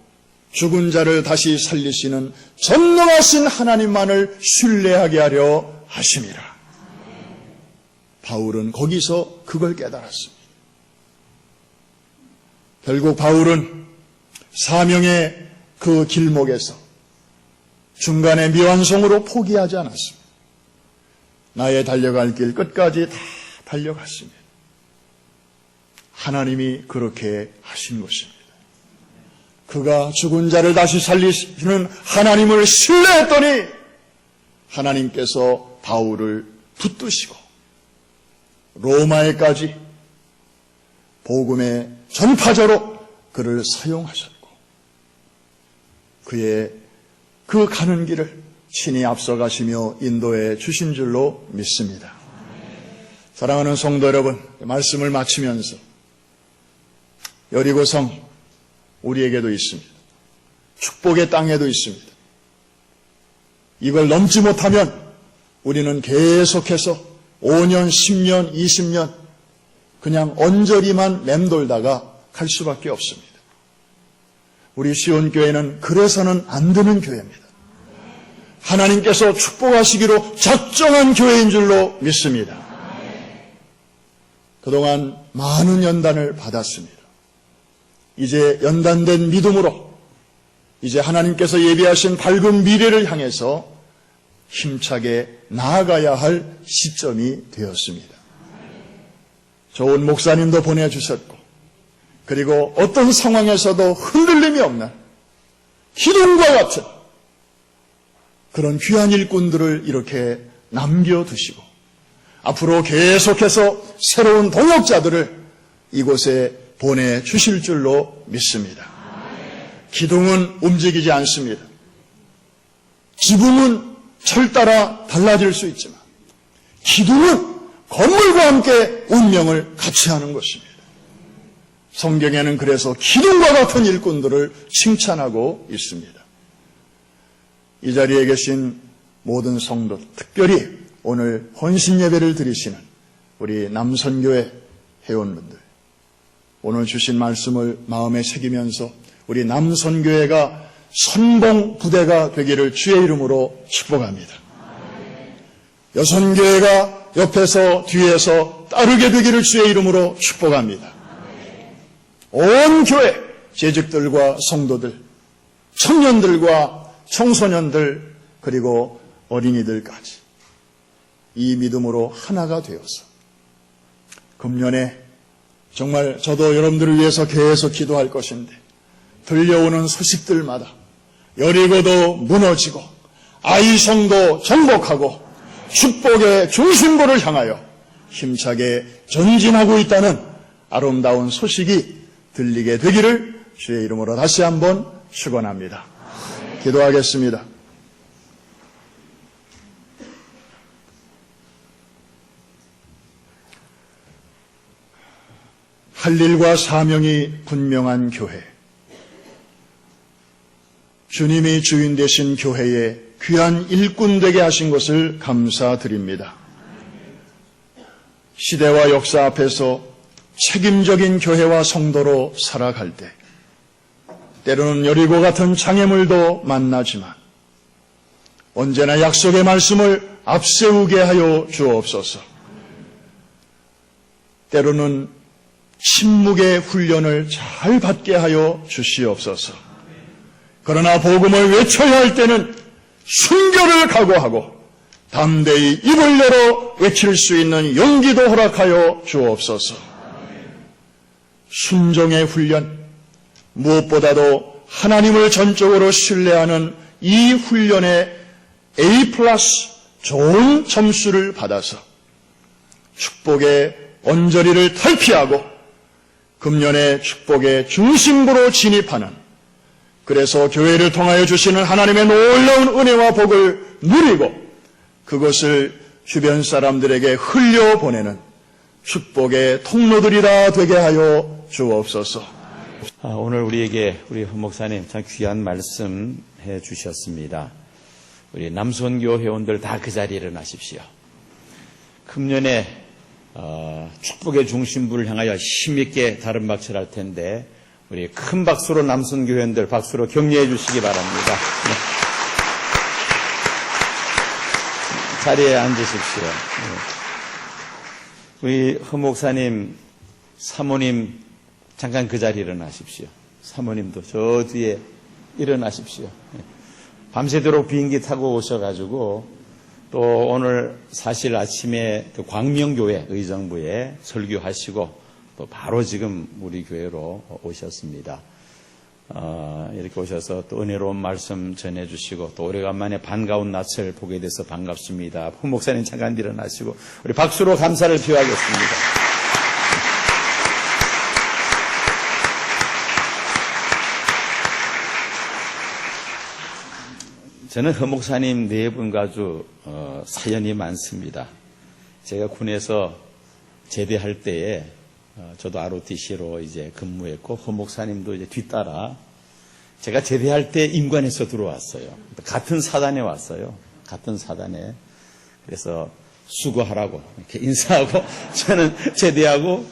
죽은 자를 다시 살리시는 전능하신 하나님만을 신뢰하게 하려 하심이라. 바울은 거기서 그걸 깨달았습니다. 결국 바울은 사명의 그 길목에서 중간에 미완성으로 포기하지 않았습니다. 나의 달려갈 길 끝까지 다 달려갔습니다. 하나님이 그렇게 하신 것입니다. 그가 죽은 자를 다시 살리시는 하나님을 신뢰했더니 하나님께서 바울을 붙드시고 로마에까지 복음의 전파자로 그를 사용하셨고 그의 그 가는 길을 친히 앞서가시며 인도해 주신 줄로 믿습니다. 사랑하는 성도 여러분, 말씀을 마치면서 여리고성 우리에게도 있습니다. 축복의 땅에도 있습니다. 이걸 넘지 못하면 우리는 계속해서 5년, 10년, 20년 그냥 언저리만 맴돌다가 갈 수밖에 없습니다. 우리 시온교회는 그래서는 안 되는 교회입니다. 하나님께서 축복하시기로 작정한 교회인 줄로 믿습니다. 그동안 많은 연단을 받았습니다. 이제 연단된 믿음으로 이제 하나님께서 예비하신 밝은 미래를 향해서 힘차게 나아가야 할 시점이 되었습니다. 좋은 목사님도 보내주셨고 그리고 어떤 상황에서도 흔들림이 없는 기둥과 같은 그런 귀한 일꾼들을 이렇게 남겨두시고 앞으로 계속해서 새로운 동역자들을 이곳에 보내주실 줄로 믿습니다. 기둥은 움직이지 않습니다. 지붕은 철 따라 달라질 수 있지만 기둥은 건물과 함께 운명을 같이 하는 것입니다. 성경에는 그래서 기둥과 같은 일꾼들을 칭찬하고 있습니다. 이 자리에 계신 모든 성도, 특별히 오늘 헌신 예배를 드리시는 우리 남선교회 회원분들, 오늘 주신 말씀을 마음에 새기면서 우리 남선교회가 선봉 부대가 되기를 주의 이름으로 축복합니다. 여선교회가 옆에서 뒤에서 따르게 되기를 주의 이름으로 축복합니다. 온 교회 재직들과 성도들, 청년들과 청소년들 그리고 어린이들까지 이 믿음으로 하나가 되어서 금년에 정말 저도 여러분들을 위해서 계속 기도할 것인데 들려오는 소식들마다 여리고도 무너지고 아이성도 정복하고 축복의 중심부를 향하여 힘차게 전진하고 있다는 아름다운 소식이 들리게 되기를 주의 이름으로 다시 한번 축원합니다. 기도하겠습니다. 할 일과 사명이 분명한 교회, 주님이 주인 되신 교회에 귀한 일꾼 되게 하신 것을 감사드립니다. 시대와 역사 앞에서 책임적인 교회와 성도로 살아갈 때 때로는 여리고 같은 장애물도 만나지만 언제나 약속의 말씀을 앞세우게 하여 주옵소서. 때로는 침묵의 훈련을 잘 받게 하여 주시옵소서. 그러나 복음을 외쳐야 할 때는 순교를 각오하고 담대히 입을 열어 외칠 수 있는 용기도 허락하여 주옵소서. 순종의 훈련, 무엇보다도 하나님을 전적으로 신뢰하는 이 훈련에 A+ 좋은 점수를 받아서 축복의 언저리를 탈피하고 금년의 축복의 중심부로 진입하는, 그래서 교회를 통하여 주시는 하나님의 놀라운 은혜와 복을 누리고 그것을 주변 사람들에게 흘려보내는 축복의 통로들이라 되게 하여 주옵소서. 오늘 우리에게 우리 헌 목사님 참 귀한 말씀 해 주셨습니다. 우리 남선교 회원들 다 그 자리에 일어나십시오. 금년에 축복의 중심부를 향하여 힘있게 다른 박수를 할 텐데 우리 큰 박수로 남선교 회원들 박수로 격려해 주시기 바랍니다. 네. 자리에 앉으십시오. 네. 우리 헌 목사님, 사모님 잠깐 그 자리에 일어나십시오. 사모님도 저 뒤에 일어나십시오. 네. 밤새도록 비행기 타고 오셔가지고 또 오늘 사실 아침에 그 광명교회 의정부에 설교하시고 또 바로 지금 우리 교회로 오셨습니다. 이렇게 오셔서 또 은혜로운 말씀 전해주시고 또 오래간만에 반가운 낯을 보게 돼서 반갑습니다. 후 목사님 잠깐 일어나시고 우리 박수로 감사를 표하겠습니다. 저는 헌 목사님 네 분과 아주 사연이 많습니다. 제가 군에서 제대할 때에 저도 ROTC로 이제 근무했고 헌 목사님도 이제 뒤따라 제가 제대할 때 임관에서 들어왔어요. 같은 사단에 왔어요. 같은 사단에. 그래서 수고하라고 이렇게 인사하고 저는 제대하고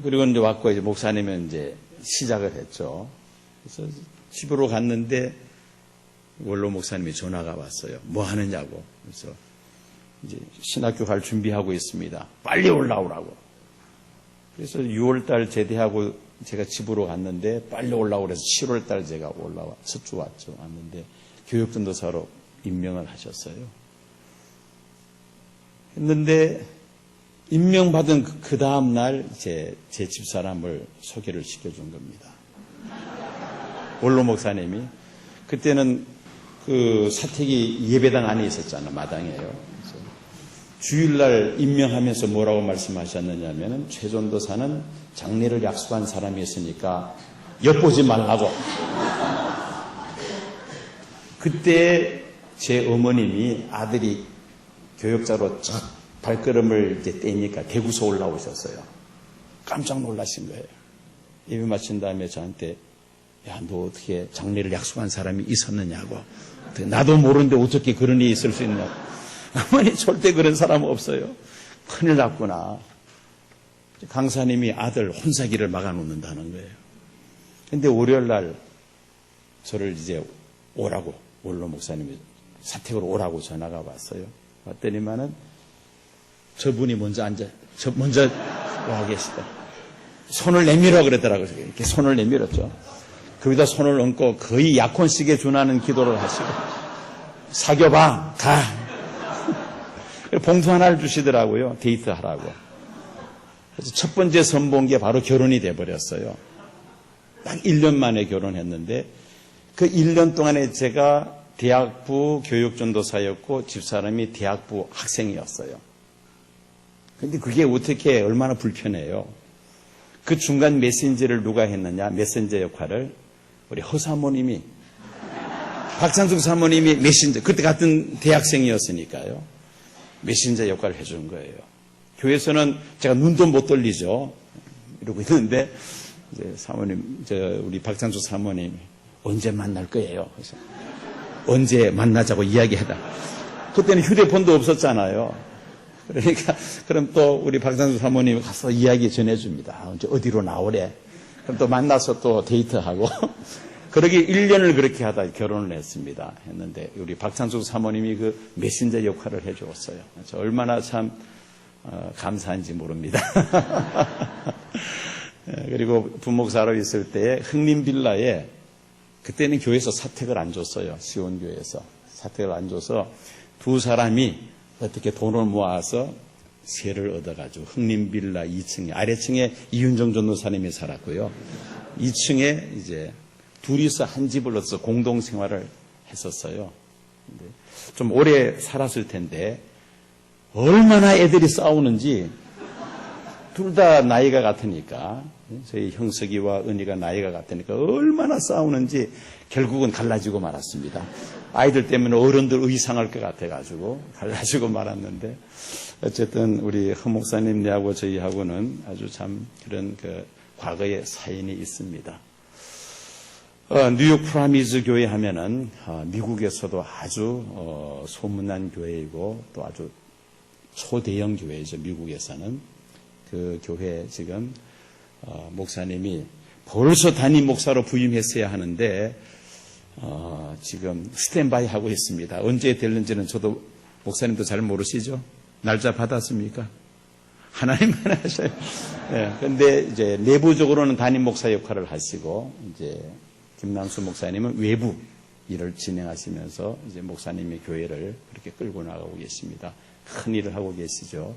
그리고 이제 왔고 이제 목사님은 이제 시작을 했죠. 그래서 집으로 갔는데 원로 목사님이 전화가 왔어요. 뭐 하느냐고. 그래서 이제 신학교 갈 준비하고 있습니다. 빨리 올라오라고. 그래서 6월달 제대하고 제가 집으로 갔는데 빨리 올라오고 그래서 7월달 제가 첫 주 왔죠. 왔는데 교육전도사로 임명을 하셨어요. 했는데 임명받은 그 다음 날 제 집사람을 소개를 시켜준 겁니다. 원로 목사님이. 그때는 그 사택이 예배당 안에 있었잖아, 마당이에요. 그래서 주일날 임명하면서 뭐라고 말씀하셨느냐면은 최전도사는 장례를 약속한 사람이었으니까 엿보지 말라고. 그때 제 어머님이 아들이 교역자로 쫙 발걸음을 이제 떼니까 대구서 올라오셨어요. 깜짝 놀라신 거예요. 예배 마친 다음에 저한테 야, 너 어떻게 장례를 약속한 사람이 있었느냐고. 나도 모르는데 어떻게 그런 일이 있을 수 있냐고. 어머니 절대 그런 사람 없어요. 큰일 났구나. 강사님이 아들 혼사기를 막아놓는다는 거예요. 근데 월요일 날 저를 이제 오라고, 원로 목사님이 사택으로 오라고 전화가 왔어요. 왔더니만은 저분이 먼저 와 계시다. 손을 내밀어 그러더라고요. 이렇게 손을 내밀었죠. 거기다 손을 얹고 거의 약혼식에 준하는 기도를 하시고 사귀어봐, 가. 봉투 하나를 주시더라고요. 데이트하라고. 그래서 첫 번째 선본 게 바로 결혼이 돼버렸어요. 딱 1년 만에 결혼했는데 그 1년 동안에 제가 대학부 교육전도사였고 집사람이 대학부 학생이었어요. 근데 그게 어떻게 얼마나 불편해요. 그 중간 메신저를 누가 했느냐, 메신저 역할을 우리 허 사모님이, 박찬숙 사모님이 메신저, 그때 같은 대학생이었으니까요. 메신저 역할을 해준 거예요. 교회에서는 제가 눈도 못 돌리죠. 이러고 있는데, 이제 사모님, 우리 박찬숙 사모님이 언제 만날 거예요? 그래서 언제 만나자고 이야기해라. 그때는 휴대폰도 없었잖아요. 그러니까, 그럼 또 우리 박찬숙 사모님이 가서 이야기 전해줍니다. 어디로 나오래. 그럼 또 만나서 또 데이트하고. 그러게 1년을 그렇게 하다 결혼을 했습니다. 했는데 우리 박찬숙 사모님이 그 메신저 역할을 해주었어요. 저 얼마나 참 감사한지 모릅니다. 그리고 부목사로 있을 때 흥림빌라에 그때는 교회에서 사택을 안 줬어요. 시온교회에서 사택을 안 줘서 두 사람이 어떻게 돈을 모아서 세를 얻어가지고 흥림빌라 2층에, 아래층에 이윤정 전도사님이 살았고요. 2층에 이제 둘이서 한 집을 얻어서 공동 생활을 했었어요. 좀 오래 살았을 텐데 얼마나 애들이 싸우는지, 둘 다 나이가 같으니까, 저희 형석이와 은희가 나이가 같으니까 얼마나 싸우는지 결국은 갈라지고 말았습니다. 아이들 때문에 어른들 의상할 것 같아가지고 갈라지고 말았는데, 어쨌든 우리 허 목사님네하고 저희하고는 아주 참 그런 그 과거의 사연이 있습니다. 뉴욕 프라미즈 교회 하면은 미국에서도 아주 소문난 교회이고 또 아주 초대형 교회죠. 미국에서는 그 교회 지금 목사님이 벌써 담임 목사로 부임했어야 하는데 지금 스탠바이 하고 있습니다. 언제 될는지는 저도 목사님도 잘 모르시죠? 날짜 받았습니까? 하나님만 하셔요. 그런데 이제 내부적으로는 담임 목사 역할을 하시고 이제 김남수 목사님은 외부 일을 진행하시면서 이제 목사님이 교회를 그렇게 끌고 나가고 계십니다. 큰 일을 하고 계시죠.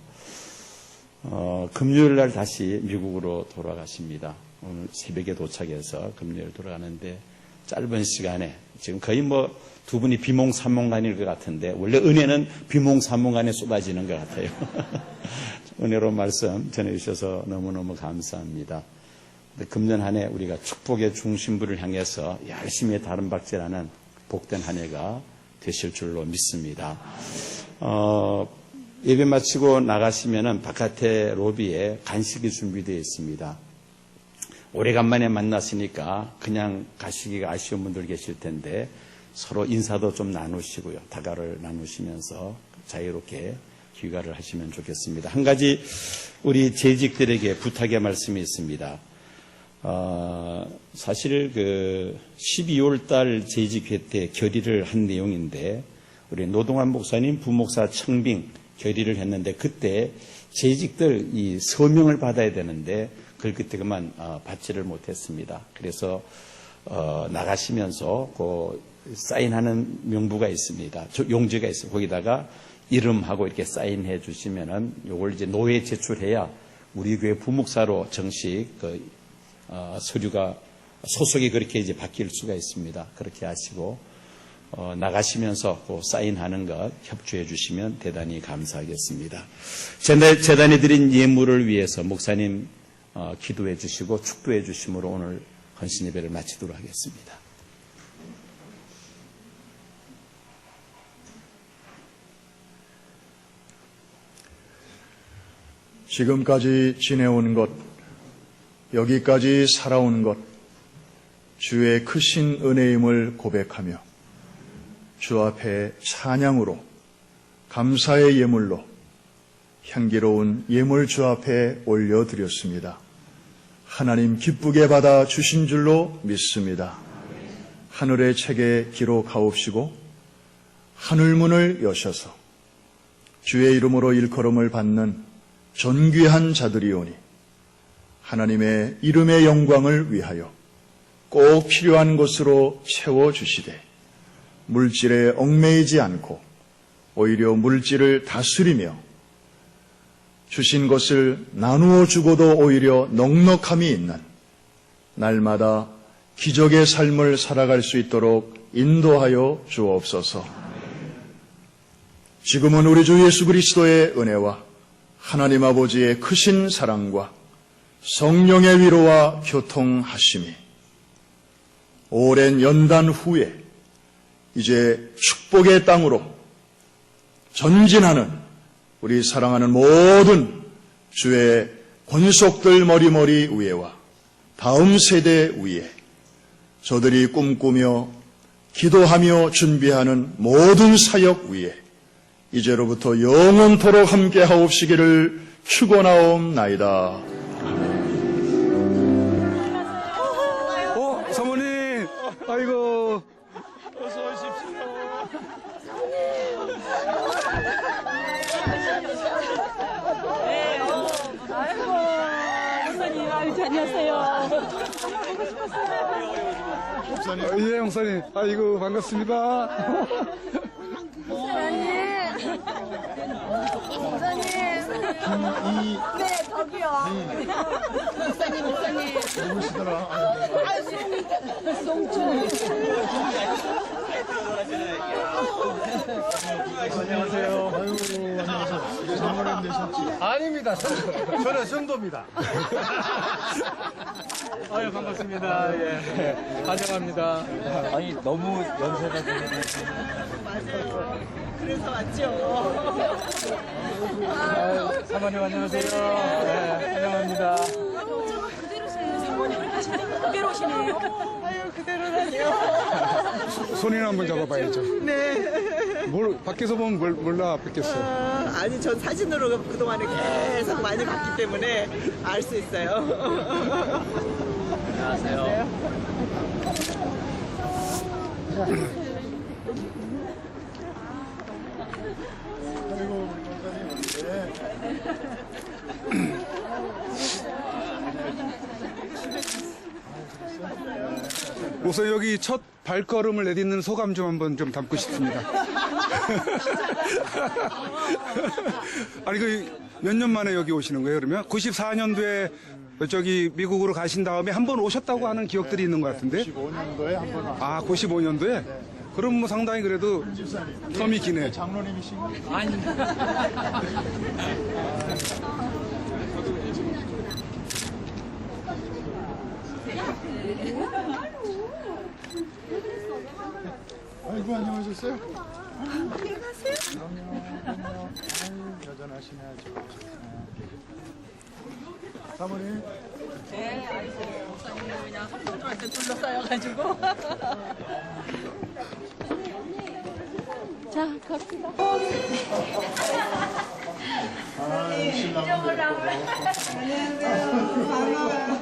금요일 날 다시 미국으로 돌아가십니다. 오늘 새벽에 도착해서 금요일 돌아가는데 짧은 시간에 지금 거의 뭐 두 분이 비몽사몽간일 것 같은데 원래 은혜는 비몽사몽간에 쏟아지는 것 같아요. 은혜로 말씀 전해주셔서 너무너무 감사합니다. 금년 한 해 우리가 축복의 중심부를 향해서 열심히 다름박질하는 복된 한 해가 되실 줄로 믿습니다. 예배 마치고 나가시면은 바깥에 로비에 간식이 준비되어 있습니다. 오래간만에 만났으니까 그냥 가시기가 아쉬운 분들 계실 텐데 서로 인사도 좀 나누시고요. 다가를 나누시면서 자유롭게 귀가를 하시면 좋겠습니다. 한 가지 우리 재직들에게 부탁의 말씀이 있습니다. 사실 그 12월 달 재직회 때 결의를 한 내용인데 우리 노동환 목사님 부목사 청빙 결의를 했는데 그때 재직들 이 서명을 받아야 되는데 그걸 그때 그만 받지를 못했습니다. 그래서 나가시면서 그 사인하는 명부가 있습니다. 용지가 있어요. 거기다가 이름하고 이렇게 사인해 주시면은 요걸 이제 노회에 제출해야 우리 교회 부목사로 정식 서류가 소속이 그렇게 이제 바뀔 수가 있습니다. 그렇게 하시고 나가시면서 그 사인하는 것 협조해 주시면 대단히 감사하겠습니다. 재단에 드린 예물을 위해서 목사님 기도해 주시고 축도해 주심으로 오늘 헌신 예배를 마치도록 하겠습니다. 지금까지 지내온 것, 여기까지 살아온 것, 주의 크신 은혜임을 고백하며 주 앞에 찬양으로 감사의 예물로 향기로운 예물 주 앞에 올려드렸습니다. 하나님 기쁘게 받아 주신 줄로 믿습니다. 하늘의 책에 기록하옵시고 하늘문을 여셔서 주의 이름으로 일컬음을 받는 존귀한 자들이오니 하나님의 이름의 영광을 위하여 꼭 필요한 것으로 채워주시되 물질에 얽매이지 않고 오히려 물질을 다스리며 주신 것을 나누어 주고도 오히려 넉넉함이 있는 날마다 기적의 삶을 살아갈 수 있도록 인도하여 주옵소서. 지금은 우리 주 예수 그리스도의 은혜와 하나님 아버지의 크신 사랑과 성령의 위로와 교통하심이 오랜 연단 후에 이제 축복의 땅으로 전진하는 우리 사랑하는 모든 주의 권속들 머리머리 위에와 다음 세대 위에 저들이 꿈꾸며 기도하며 준비하는 모든 사역 위에 이제로부터 영원토록 함께 하옵시기를 축원하옵나이다. 사모님, 안녕하세요. 목사님. 예, 목사님. 아이고, 반갑습니다. 목사님. 네, 저기요. 목사님. 누구시더라? 안녕하세요. 아유, 안녕하세요. 장모님 되셨지? 아닙니다. 저는 성도입니다. 아유, 반갑습니다. 예. 환영합니다. 아니 너무 연세가 되는 그래서 왔죠. 사모님 안녕하세요. 네, 환영합니다. 어쩌면 그대로세요. 사모님 이렇게 잘생긴 그대로 오시네요. 아유, 그대로라뇨. 손이나 한번 잡아봐야죠. 네. 밖에서 보면 몰라 뵙겠어요. 아니, 전 사진으로 그동안에 계속 많이 봤기 때문에 알 수 있어요. 아이고, 목사님. 네. 우선 여기 첫 발걸음을 내딛는 소감 좀 한번 좀 담고 싶습니다. 아니, 몇 년 만에 여기 오시는 거예요, 그러면? 94년도에 저기 미국으로 가신 다음에 한 번 오셨다고 하는 기억들이 있는 것 같은데? 95년도에 한 번 왔어요. 아, 95년도에? 그럼 뭐 상당히 그래도 텀이 기네. 장로님이신가요? 아이고, 안녕하셨어요? 안녕하세요. 그럼요. 아유, 여전하시네, 아주. 사모님. 네, 알겠어요. 목사님 그냥 성도들한테 둘러싸여가지고. 자, 갑시다. 아유, 신랑은 뵙고.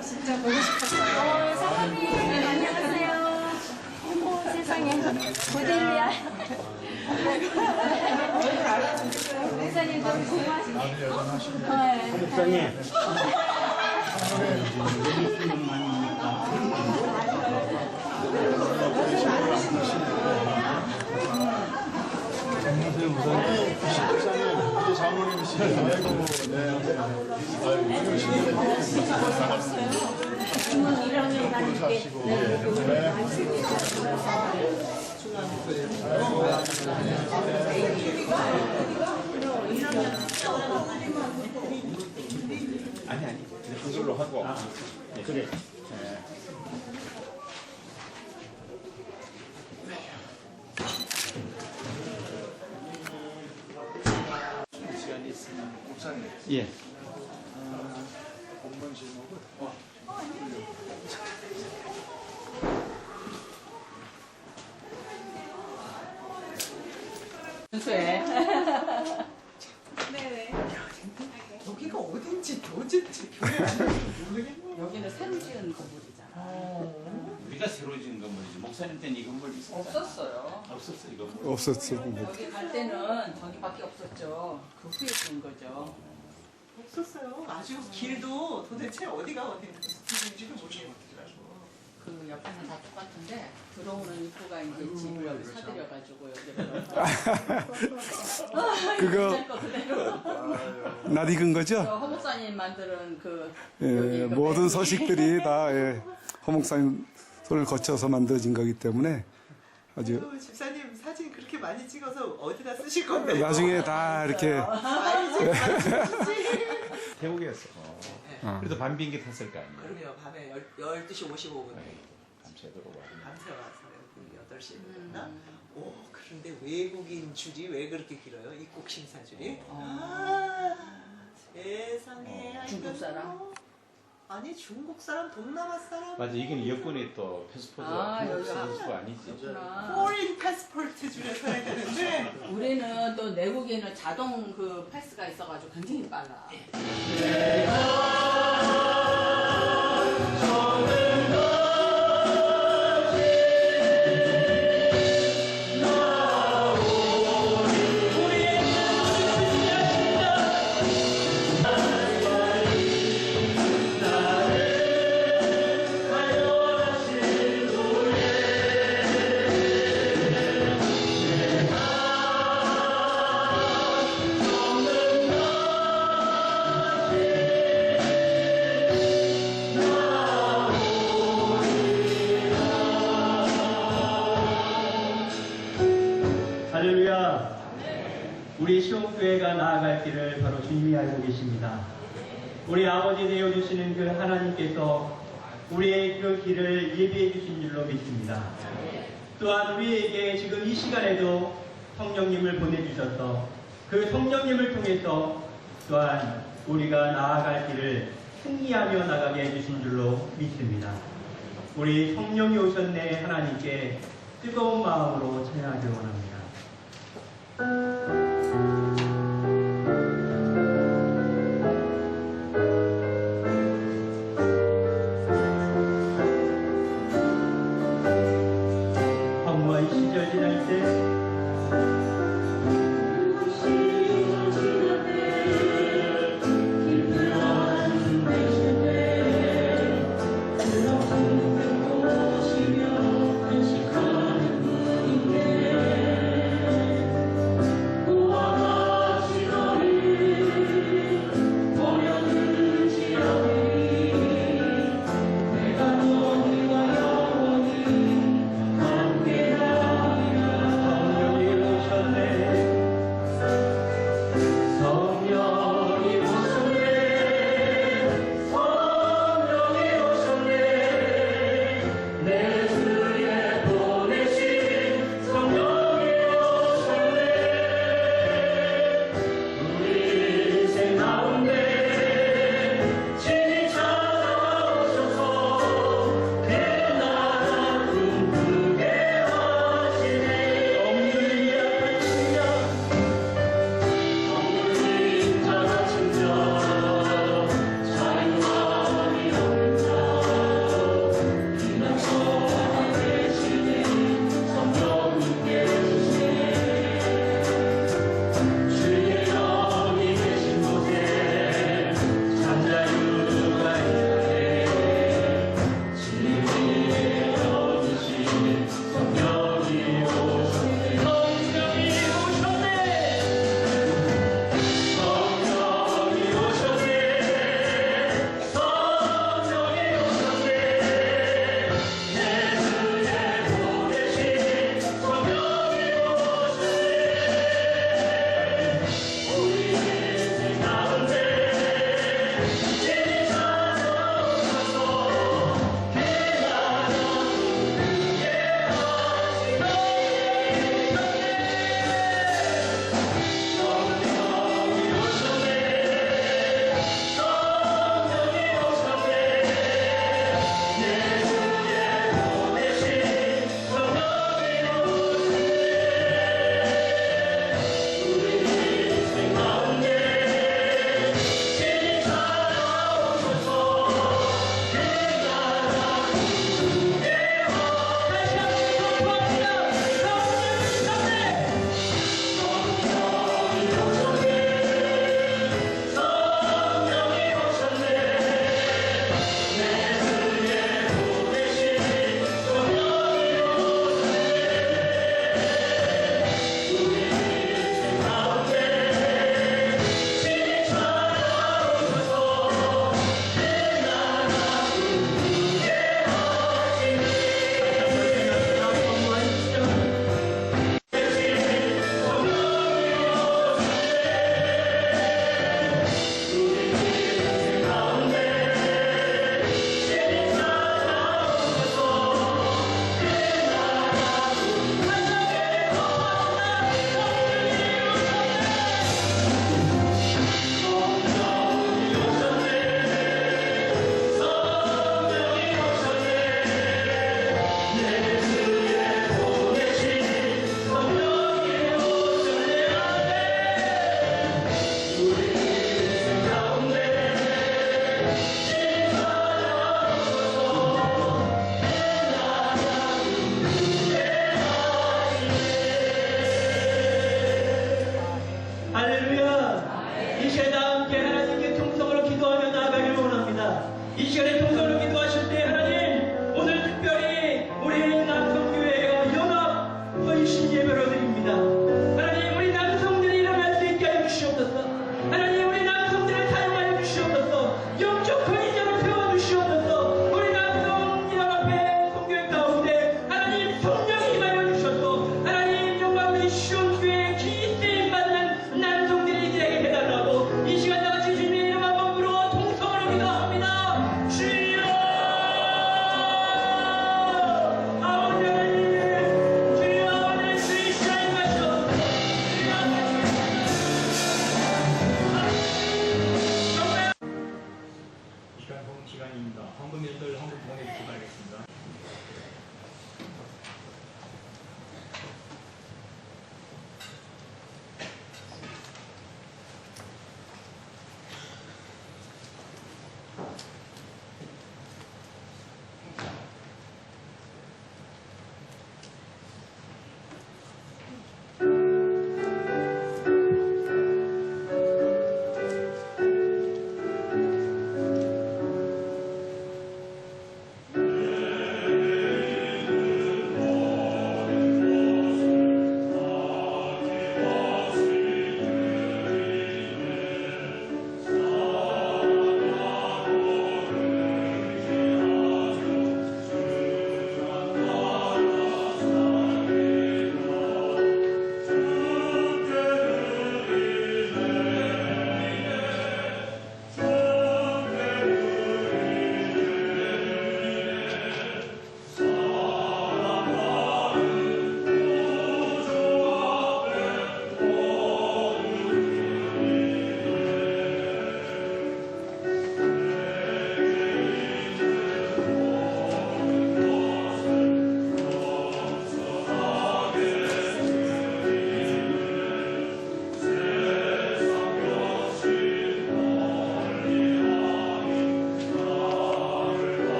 진짜 보고 싶었어요. 사모님, 안녕하세요. 어머, 세상에. 고델리아. 목사님 너무 고마우시네요. 네. 목사님, 이제 장로님이시네요. 아이고, 네. 아이고, 이랑을 다니게. 사시고. 네. 그걸로 하고. 그래. 시간이 있으면 목사님 예. 본문 제목을 순수해. 여기가 어딘지 도대체 여기는 새로 지은 건물이잖아. 우리가 새로 지은 건물이지. 목사님 때는 이 건물 있었잖아. 없었어요. 없었어, 이 건물. 없었어. 여기 갈 때는 저기밖에 없었죠. 그 후에 지은 거죠. 없었어요. 아주 길도 도대체 어디가 어딘지도 모르겠더라고. 그 옆에는 다 똑같은데 들어오는 입구가 이제 집을 여기 사들여가지고 여기를 그거 거 그대로. 낯익은 거죠? 저 허목사님 만드는 그 예, 여기 모든 그 서식들이 다 예, 허목사님 손을 거쳐서 만들어진 거기 때문에 아주 그 집사님 사진 그렇게 많이 찍어서 어디다 쓰실 건데? 나중에 다 이렇게 태국에서. 그래도 밤 비행기 탔을 거 아니에요. 그러면 밤에 12시 55분에 밤새도록 와. 밤새 와서 8시에 일어났나? 오, 그런데 외국인 줄이 왜 그렇게 길어요? 입국 심사 줄이? 세상에. 중국 사람? 아니, 중국 사람, 동남아 사람? 맞아, 이건 여권이 또 패스포트가 여기가 패스포트가 아니지. 포린 패스포트 줄에 서야 되는데 우리는 또 내국에는 자동 그 패스가 있어가지고 굉장히 빨라. 나아갈 길을 바로 주님이 알고 계십니다. 우리 아버지 되어주시는 그 하나님께서 우리의 그 길을 예비해 주신 줄로 믿습니다. 또한 우리에게 지금 이 시간에도 성령님을 보내주셔서 그 성령님을 통해서 또한 우리가 나아갈 길을 승리하며 나가게 해주신 줄로 믿습니다. 우리 성령이 오셨네 하나님께 뜨거운 마음으로 찬양하기를 원합니다. 황무한 시절 지날 때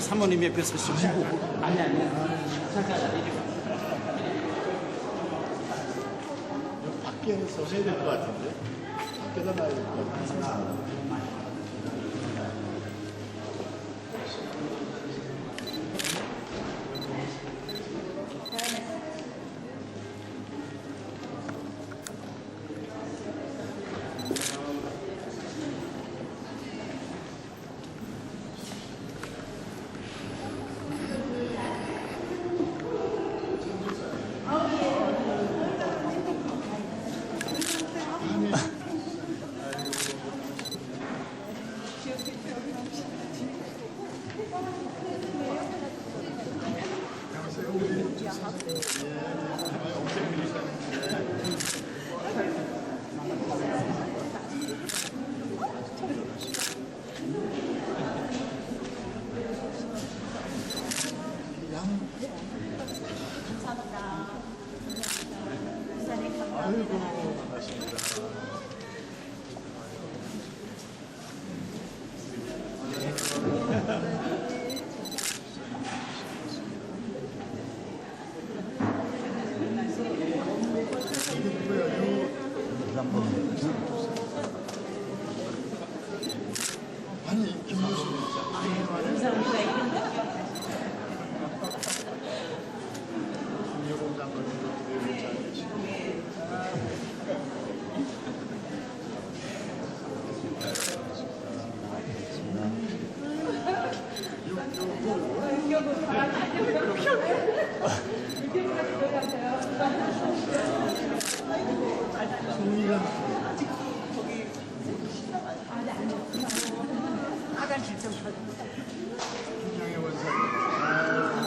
사모님 옆에 서시고. 아니. 밖에 서셔야 될 것 같은데. 밖에다 놔야 될 것 같은데. 아이고, 반갑습니다. 아니, 김무수. 김여공 장관님도 왜 잘 계시고. 김영애 원사님.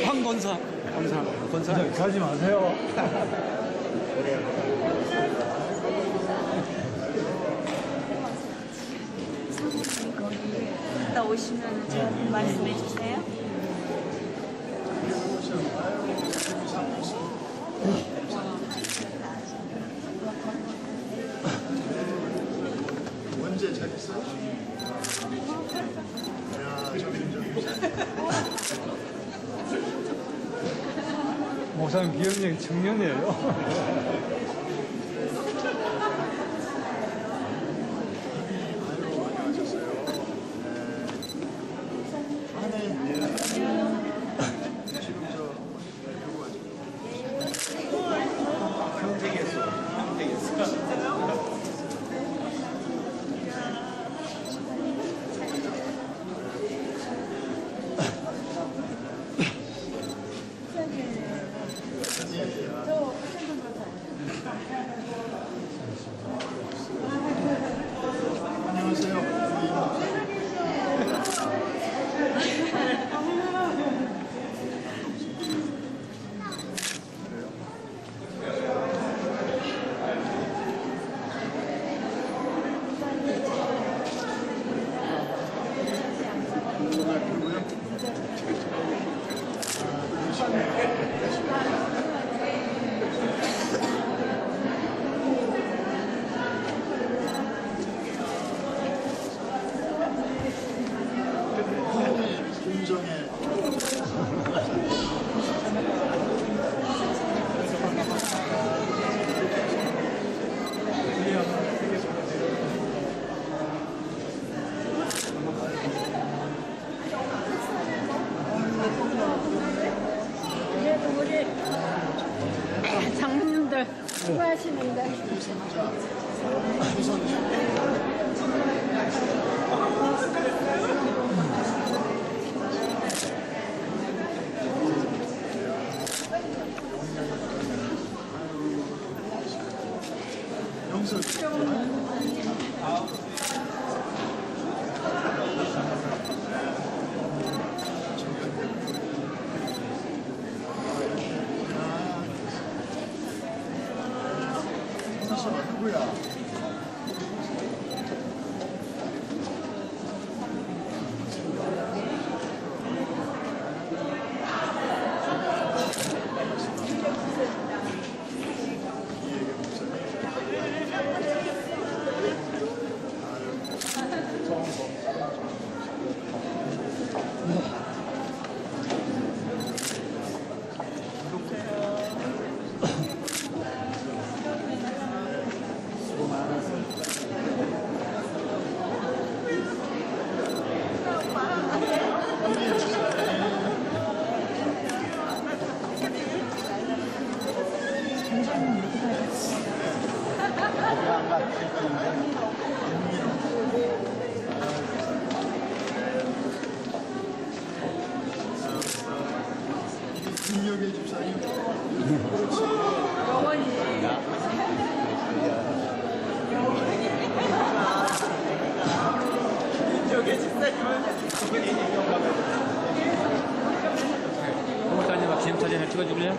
황 권사. 권사. 가지 마세요. 사모님 거기 갔다 오시면 저한테 말씀해 주세요. 언제 잘 있어요? 야, 저기. 목사님 기억력이 청년이에요. 공정에 그래도 우리 장모님들 수고하시는데 목사님 기념 사진을 찍어줄래요?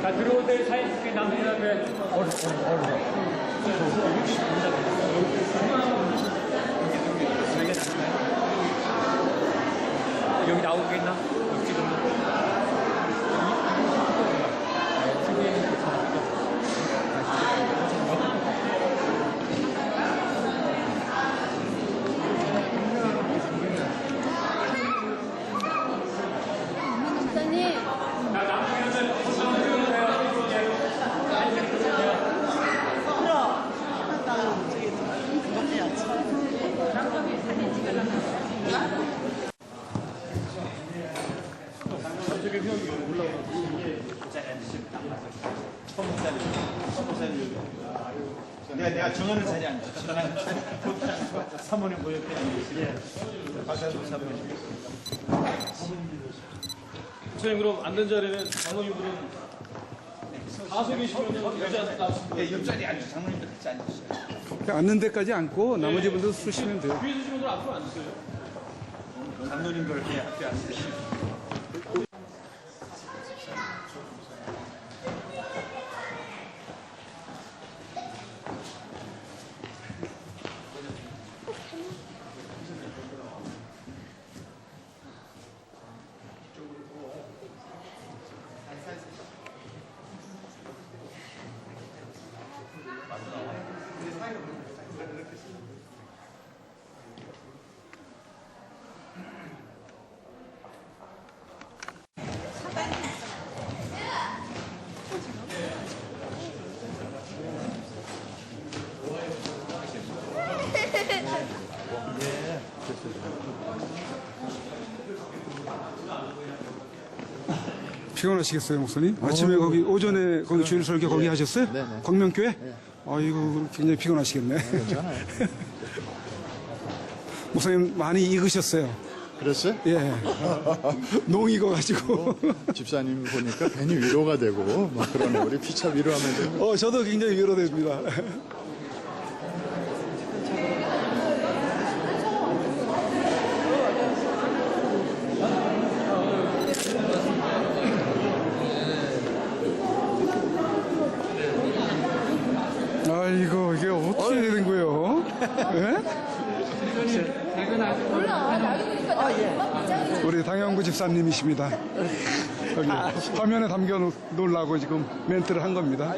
자, 들어올 때 사인 남들한테 여기 나오겠나? 여기 찍으면. 내가 정하는 자리 앉아. 사모님 모였대. 박찬수 사모님. 선생님 그럼 앉는 자리는 장로님들은 다섯 계시면 여자 옆자리 앉아. 장로님도 같이 앉으세요. 앉는 데까지 앉고 나머지 분들 쓰시면 돼요. 뒤에 계신 분들 앞으로 앉으세요. 장로님들 이렇게 앞에 앉으시고. 피곤하시겠어요, 목사님? 아침에 거기 오전에 거기 주일 설교 거기 하셨어요? 네네. 광명교회? 아이고 굉장히 피곤하시겠네. 괜찮아요. 목사님 많이 익으셨어요. 그랬어요? 예. 농 익어가지고. 집사님 보니까 괜히 위로가 되고 막 그러네. 우리 피차 위로하면 되고. 저도 굉장히 위로됩니다. 아이고 이게 어떻게 되는 거예요? 예? 우리 당영구 집사님이십니다. 여기 화면에 담겨 놓으려고 지금 멘트를 한 겁니다.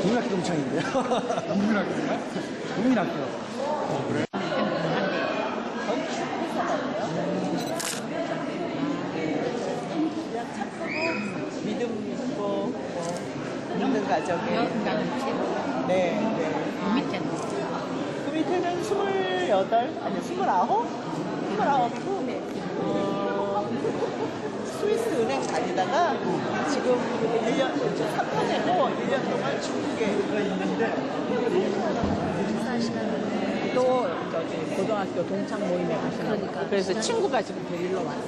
국민학교 동창인데요. 국민학교인가? 국민학교. 착하고 믿음 있고 믿는 가정에 나는 최고. 네, 네. 밑에는 그 밑에는 28, 아니 29? 29이고 스위스 은행 다니다가 지금 1년, 3년이고 1년 동안 중국에 또 저기 고등학교 동창 모임에 가시나 그러니까. 그래서 친구가 지금 데리러 왔어요.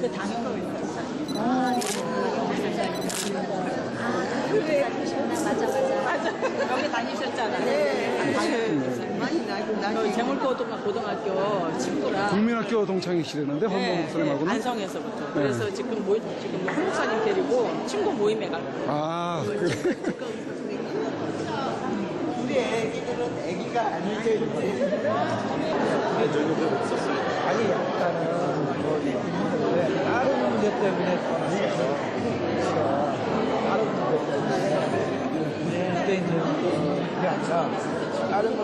그 당연히 맞아. 여기 다니셨잖아요. 네. 많이 재물고등학교 친구랑 국민학교 동창이시라는데 헌법 목사님하고는? 안성에서부터. 그래서 지금 한국 목사님 데리고 친구 모임에 갈 거예요. 아, 그래. 우리 애기들은 애기가 아닐 텐데. 아니 약간은 다른 문제 때문에 떠나서 다른 문제 때문에 그때 이제 그게 아니라 다른 거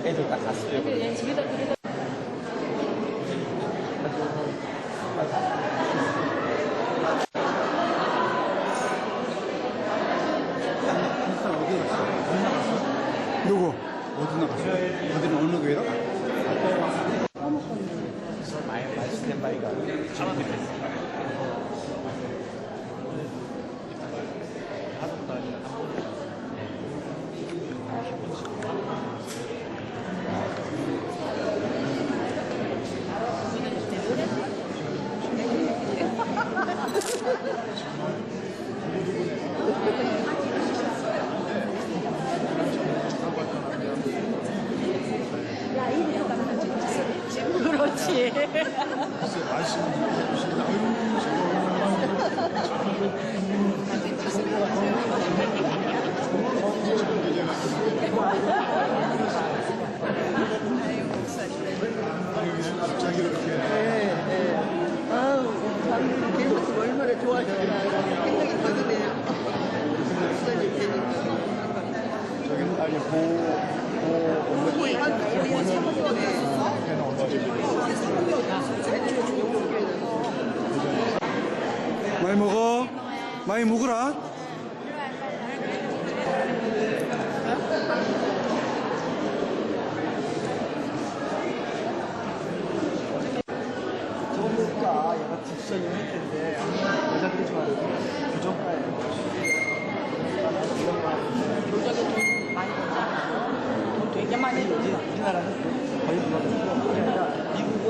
애들 딱 갔을 때 누구? 어디 나갔어? 어디는 어느 교회로? 말씀된 바이가 준비됐어. 그렇지. 갑자기 이렇게 아우, 참, 얼마나 좋아하시나. 생각이 더 드네요. 저기는 아니 많이 먹어. 많이 먹으라. 전부가 얘가 뒷선을 했는데 여자들이 좋아하는 부정가예요. 조작에 돈 많이 벌잖아. 돈 되게 많이 벌지. 우리나라는 거의 불러가지고 그러니까 미국은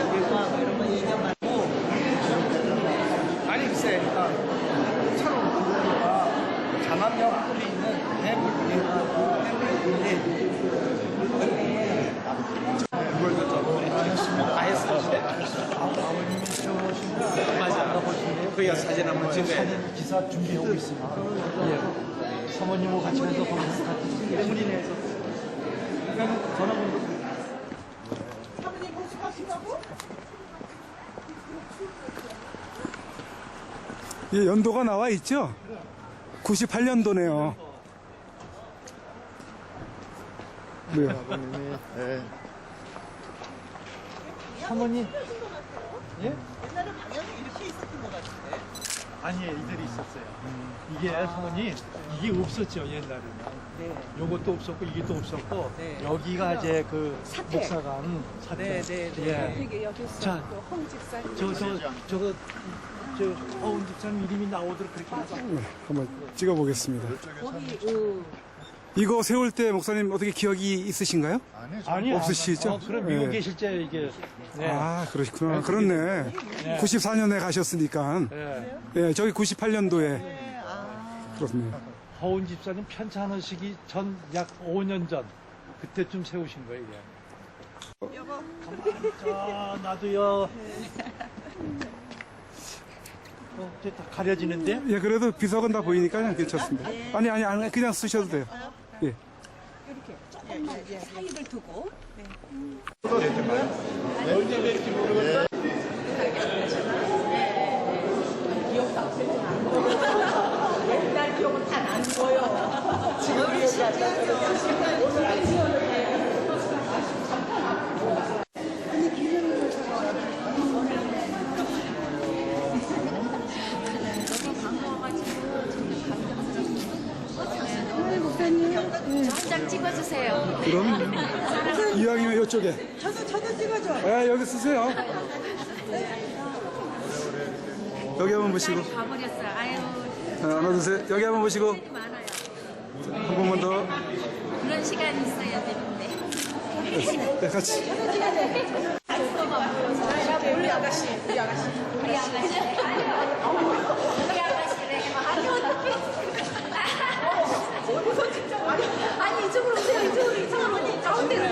여기가 뭐 이런 거 얘기가 많고 아니 글쎄 그러니까 차로 그거가 장암역급이 있는 해물인데 그걸 갖다가 다 했어. 아버님이 좋으신가? 맞아. 거기가 사진 한번 찍어야 사진 기사 준비하고 있습니다. 예. 사모님하고 같이 가서 거기서 같이 찍게 해물이네에서 전화번호 사모님 벌써 가시라고? 예, 연도가 나와 있죠? 98년도네요. 뭐야? 예. 사모님, 예? 옛날에 방향이 이렇게 있었던 것 같은데. 아니에요, 이들이 있었어요. 이게 사모님, 이게 없었죠, 옛날에는. 네. 요것도 없었고, 이게 또 없었고, 네. 여기가 이제 그 사택. 목사관 사택. 네, 네, 네. 예. 이게 여기서 자, 또 홍집사님 저 허운 집사님 이름이 나오도록 그렇게 하자. 한번 찍어보겠습니다. 거기 이거 세울 때 목사님 어떻게 기억이 있으신가요? 아니, 없으시죠? 그럼 예. 미국 계실 때 이게. 네. 아, 그러시구나. 그렇네. 네. 94년에 가셨으니까. 예. 예, 저기 98년도에. 그렇네. 허운 집사님 편찮으시기 전 약 5년 전 그때쯤 세우신 거예요, 이게. 여보. 자, 나도요. 이제 다 가려지는데? 예, 그래도 비석은 다 보이니까 괜찮습니다. 아니, 그냥 쓰셔도 돼요. 예. 조금만 사이를 두고 옛날 기억은 다 나는 거요. 지금 한 장 찍어주세요. 그럼 이왕이면 이쪽에. 저도 찍어줘. 아, 여기 쓰세요. 여기 한번 보시고. 가버렸어요. 아유, 하나, 둘, 셋. 여기 한번 보시고. 많아요. 한 번만 더. 그런 시간이 있어야 되는데. 네, 같이. 우리 아가씨, 우리 아가씨. 우리 아가씨. 우리 아가씨래. 아니, 어떡해. 아니, 이쪽으로 오세요. 이쪽으로. 가운데로.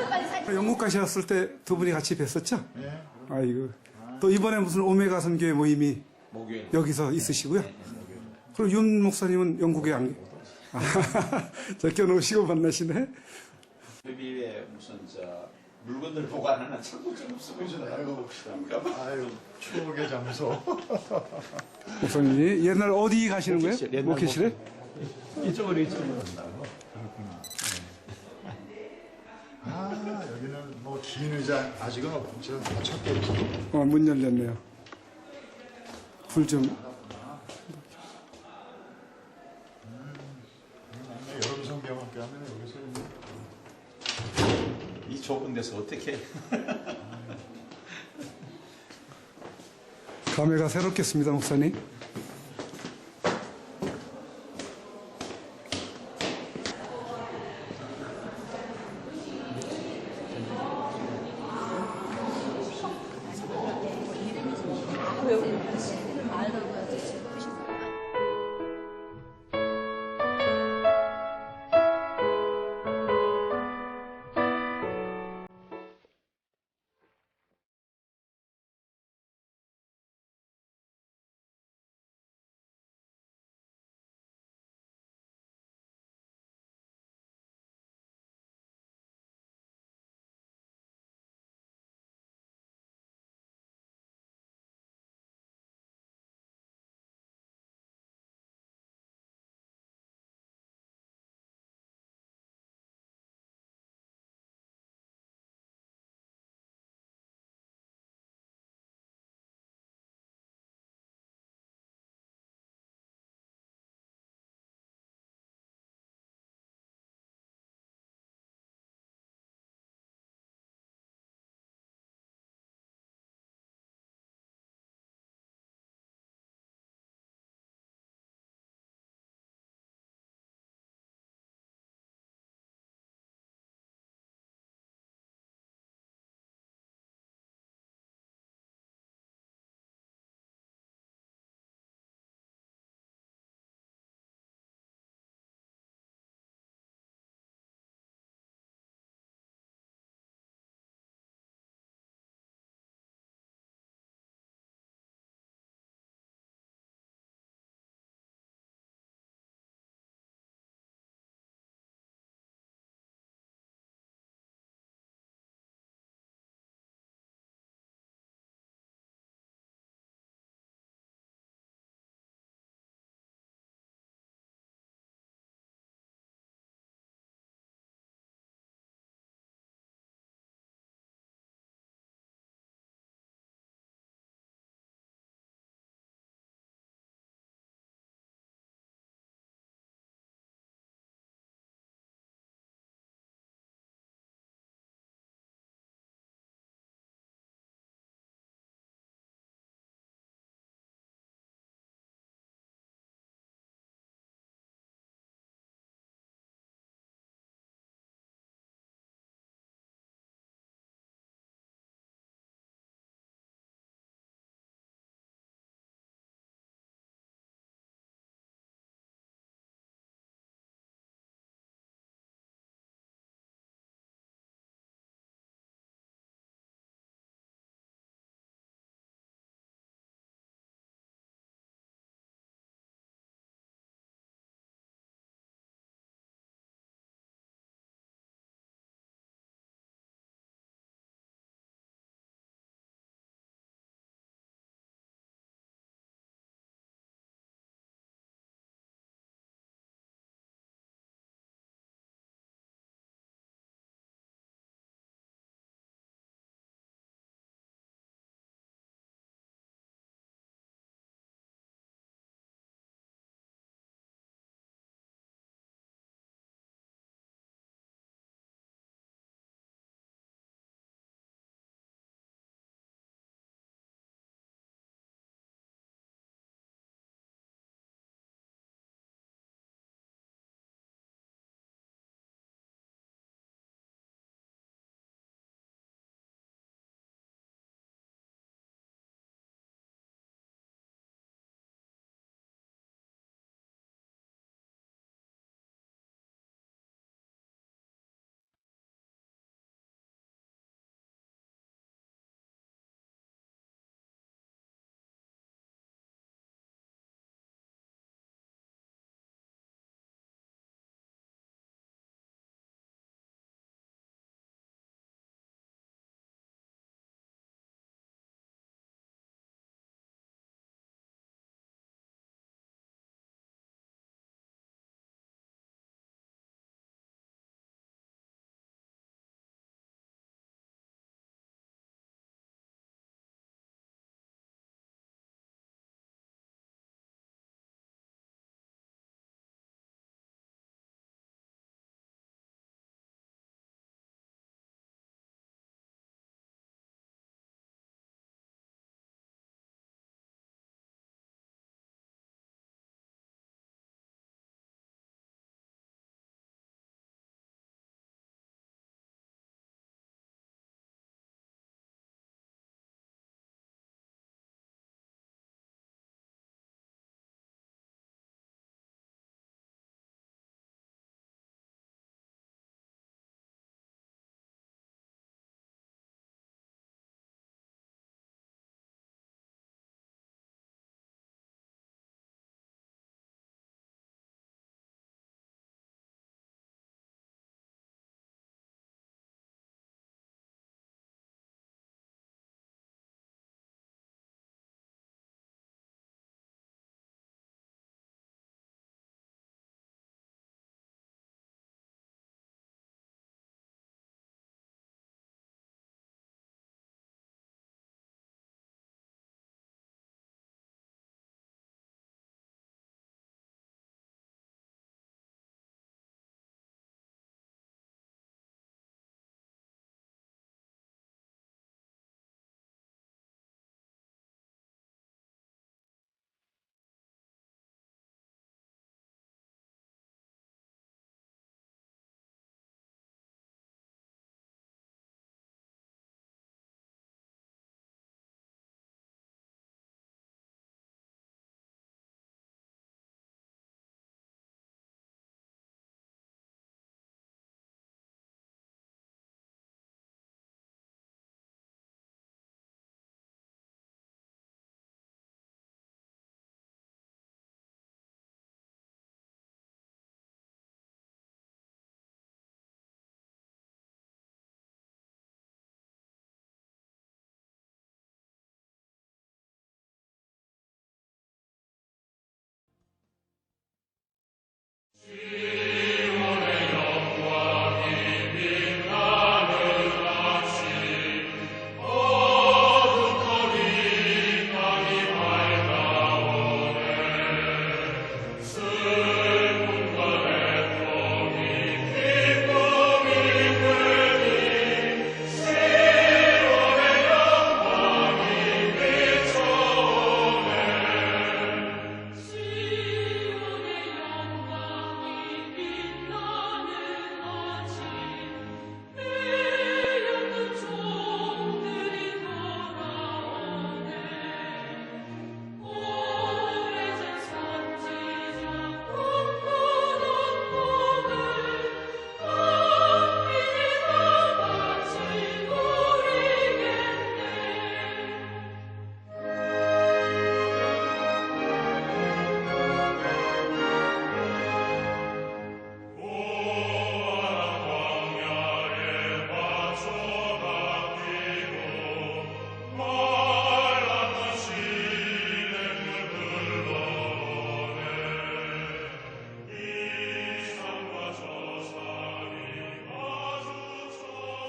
빨리 사진. 영국 가셨을 때 두 분이 같이 뵀었죠? 네. 아이고. 또 이번에 무슨 오메가 선교회 모임이 여기서 있으시고요. 그럼 윤 목사님은 영국에 안, 제껴놓으시고 만나시네? 회비에 무슨 물건들 보관하는 창고처럼 쓰고 있어요. 봅시다. 아유, 추억의 장소. 목사님이 옛날 어디 가시는 거예요? 목회실, 목회실에? 이쪽으로. 아, 여기는 뭐 긴 의자 아직은 없죠. 쳤겠죠. 문 열렸네요. 불 좀. 여름 성경학교 하면 여기서 이 좁은 데서 어떻게 감회가 새롭겠습니다, 목사님.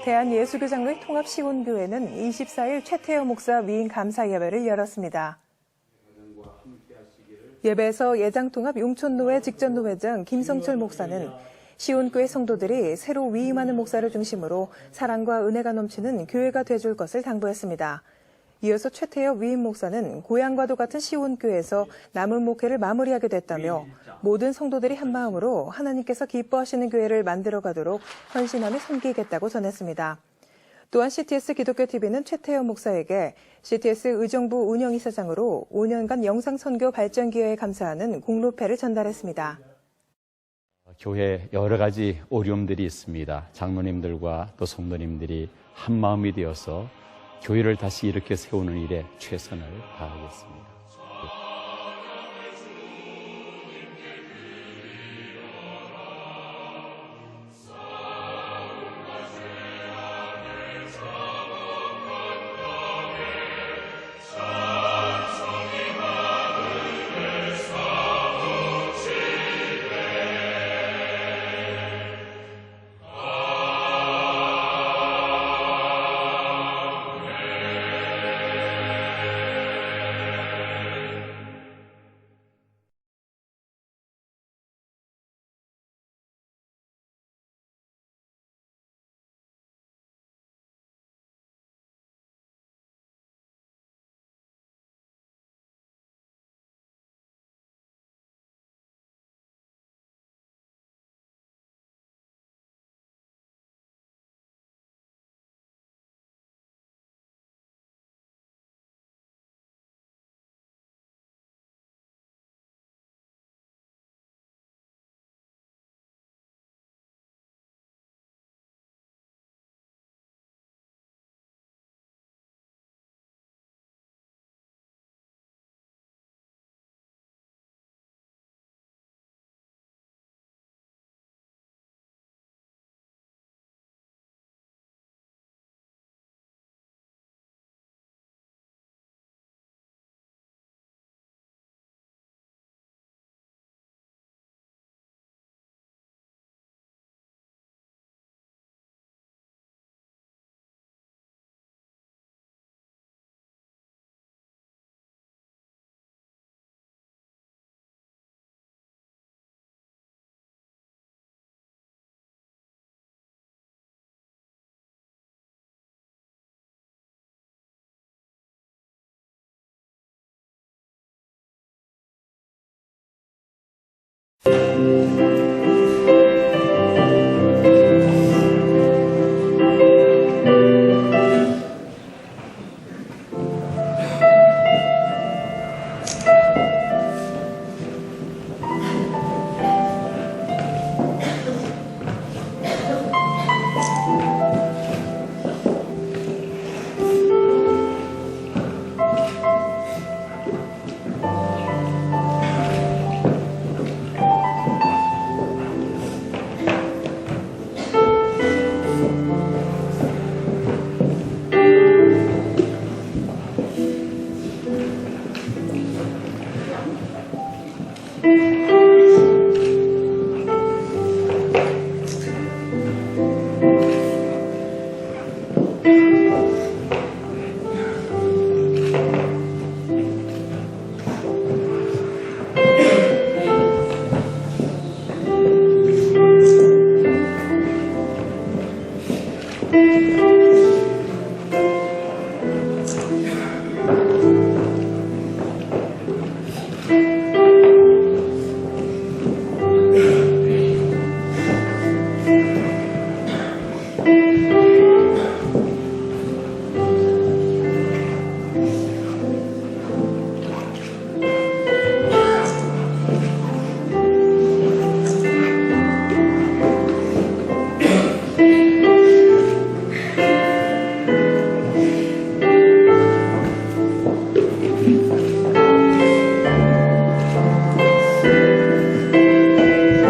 대한예수교장로회 통합시온교회는 24일 최태호 목사 위임 감사 예배를 열었습니다. 예배에서 예장통합 용촌노회 직전노회장 김성철 목사는 시온교회 성도들이 새로 위임하는 목사를 중심으로 사랑과 은혜가 넘치는 교회가 돼줄 것을 당부했습니다. 이어서 최태호 위임 목사는 고향과도 같은 시온교회에서 남은 목회를 마무리하게 됐다며 모든 성도들이 한마음으로 하나님께서 기뻐하시는 교회를 만들어가도록 헌신하며 섬기겠다고 전했습니다. 또한 CTS 기독교TV는 최태호 목사에게 CTS 의정부 운영이사장으로 5년간 영상선교 발전 기회에 감사하는 공로패를 전달했습니다. 교회에 여러 가지 어려움들이 있습니다. 장로님들과 또 성도님들이 한 마음이 되어서 교회를 다시 일으켜 세우는 일에 최선을 다하겠습니다.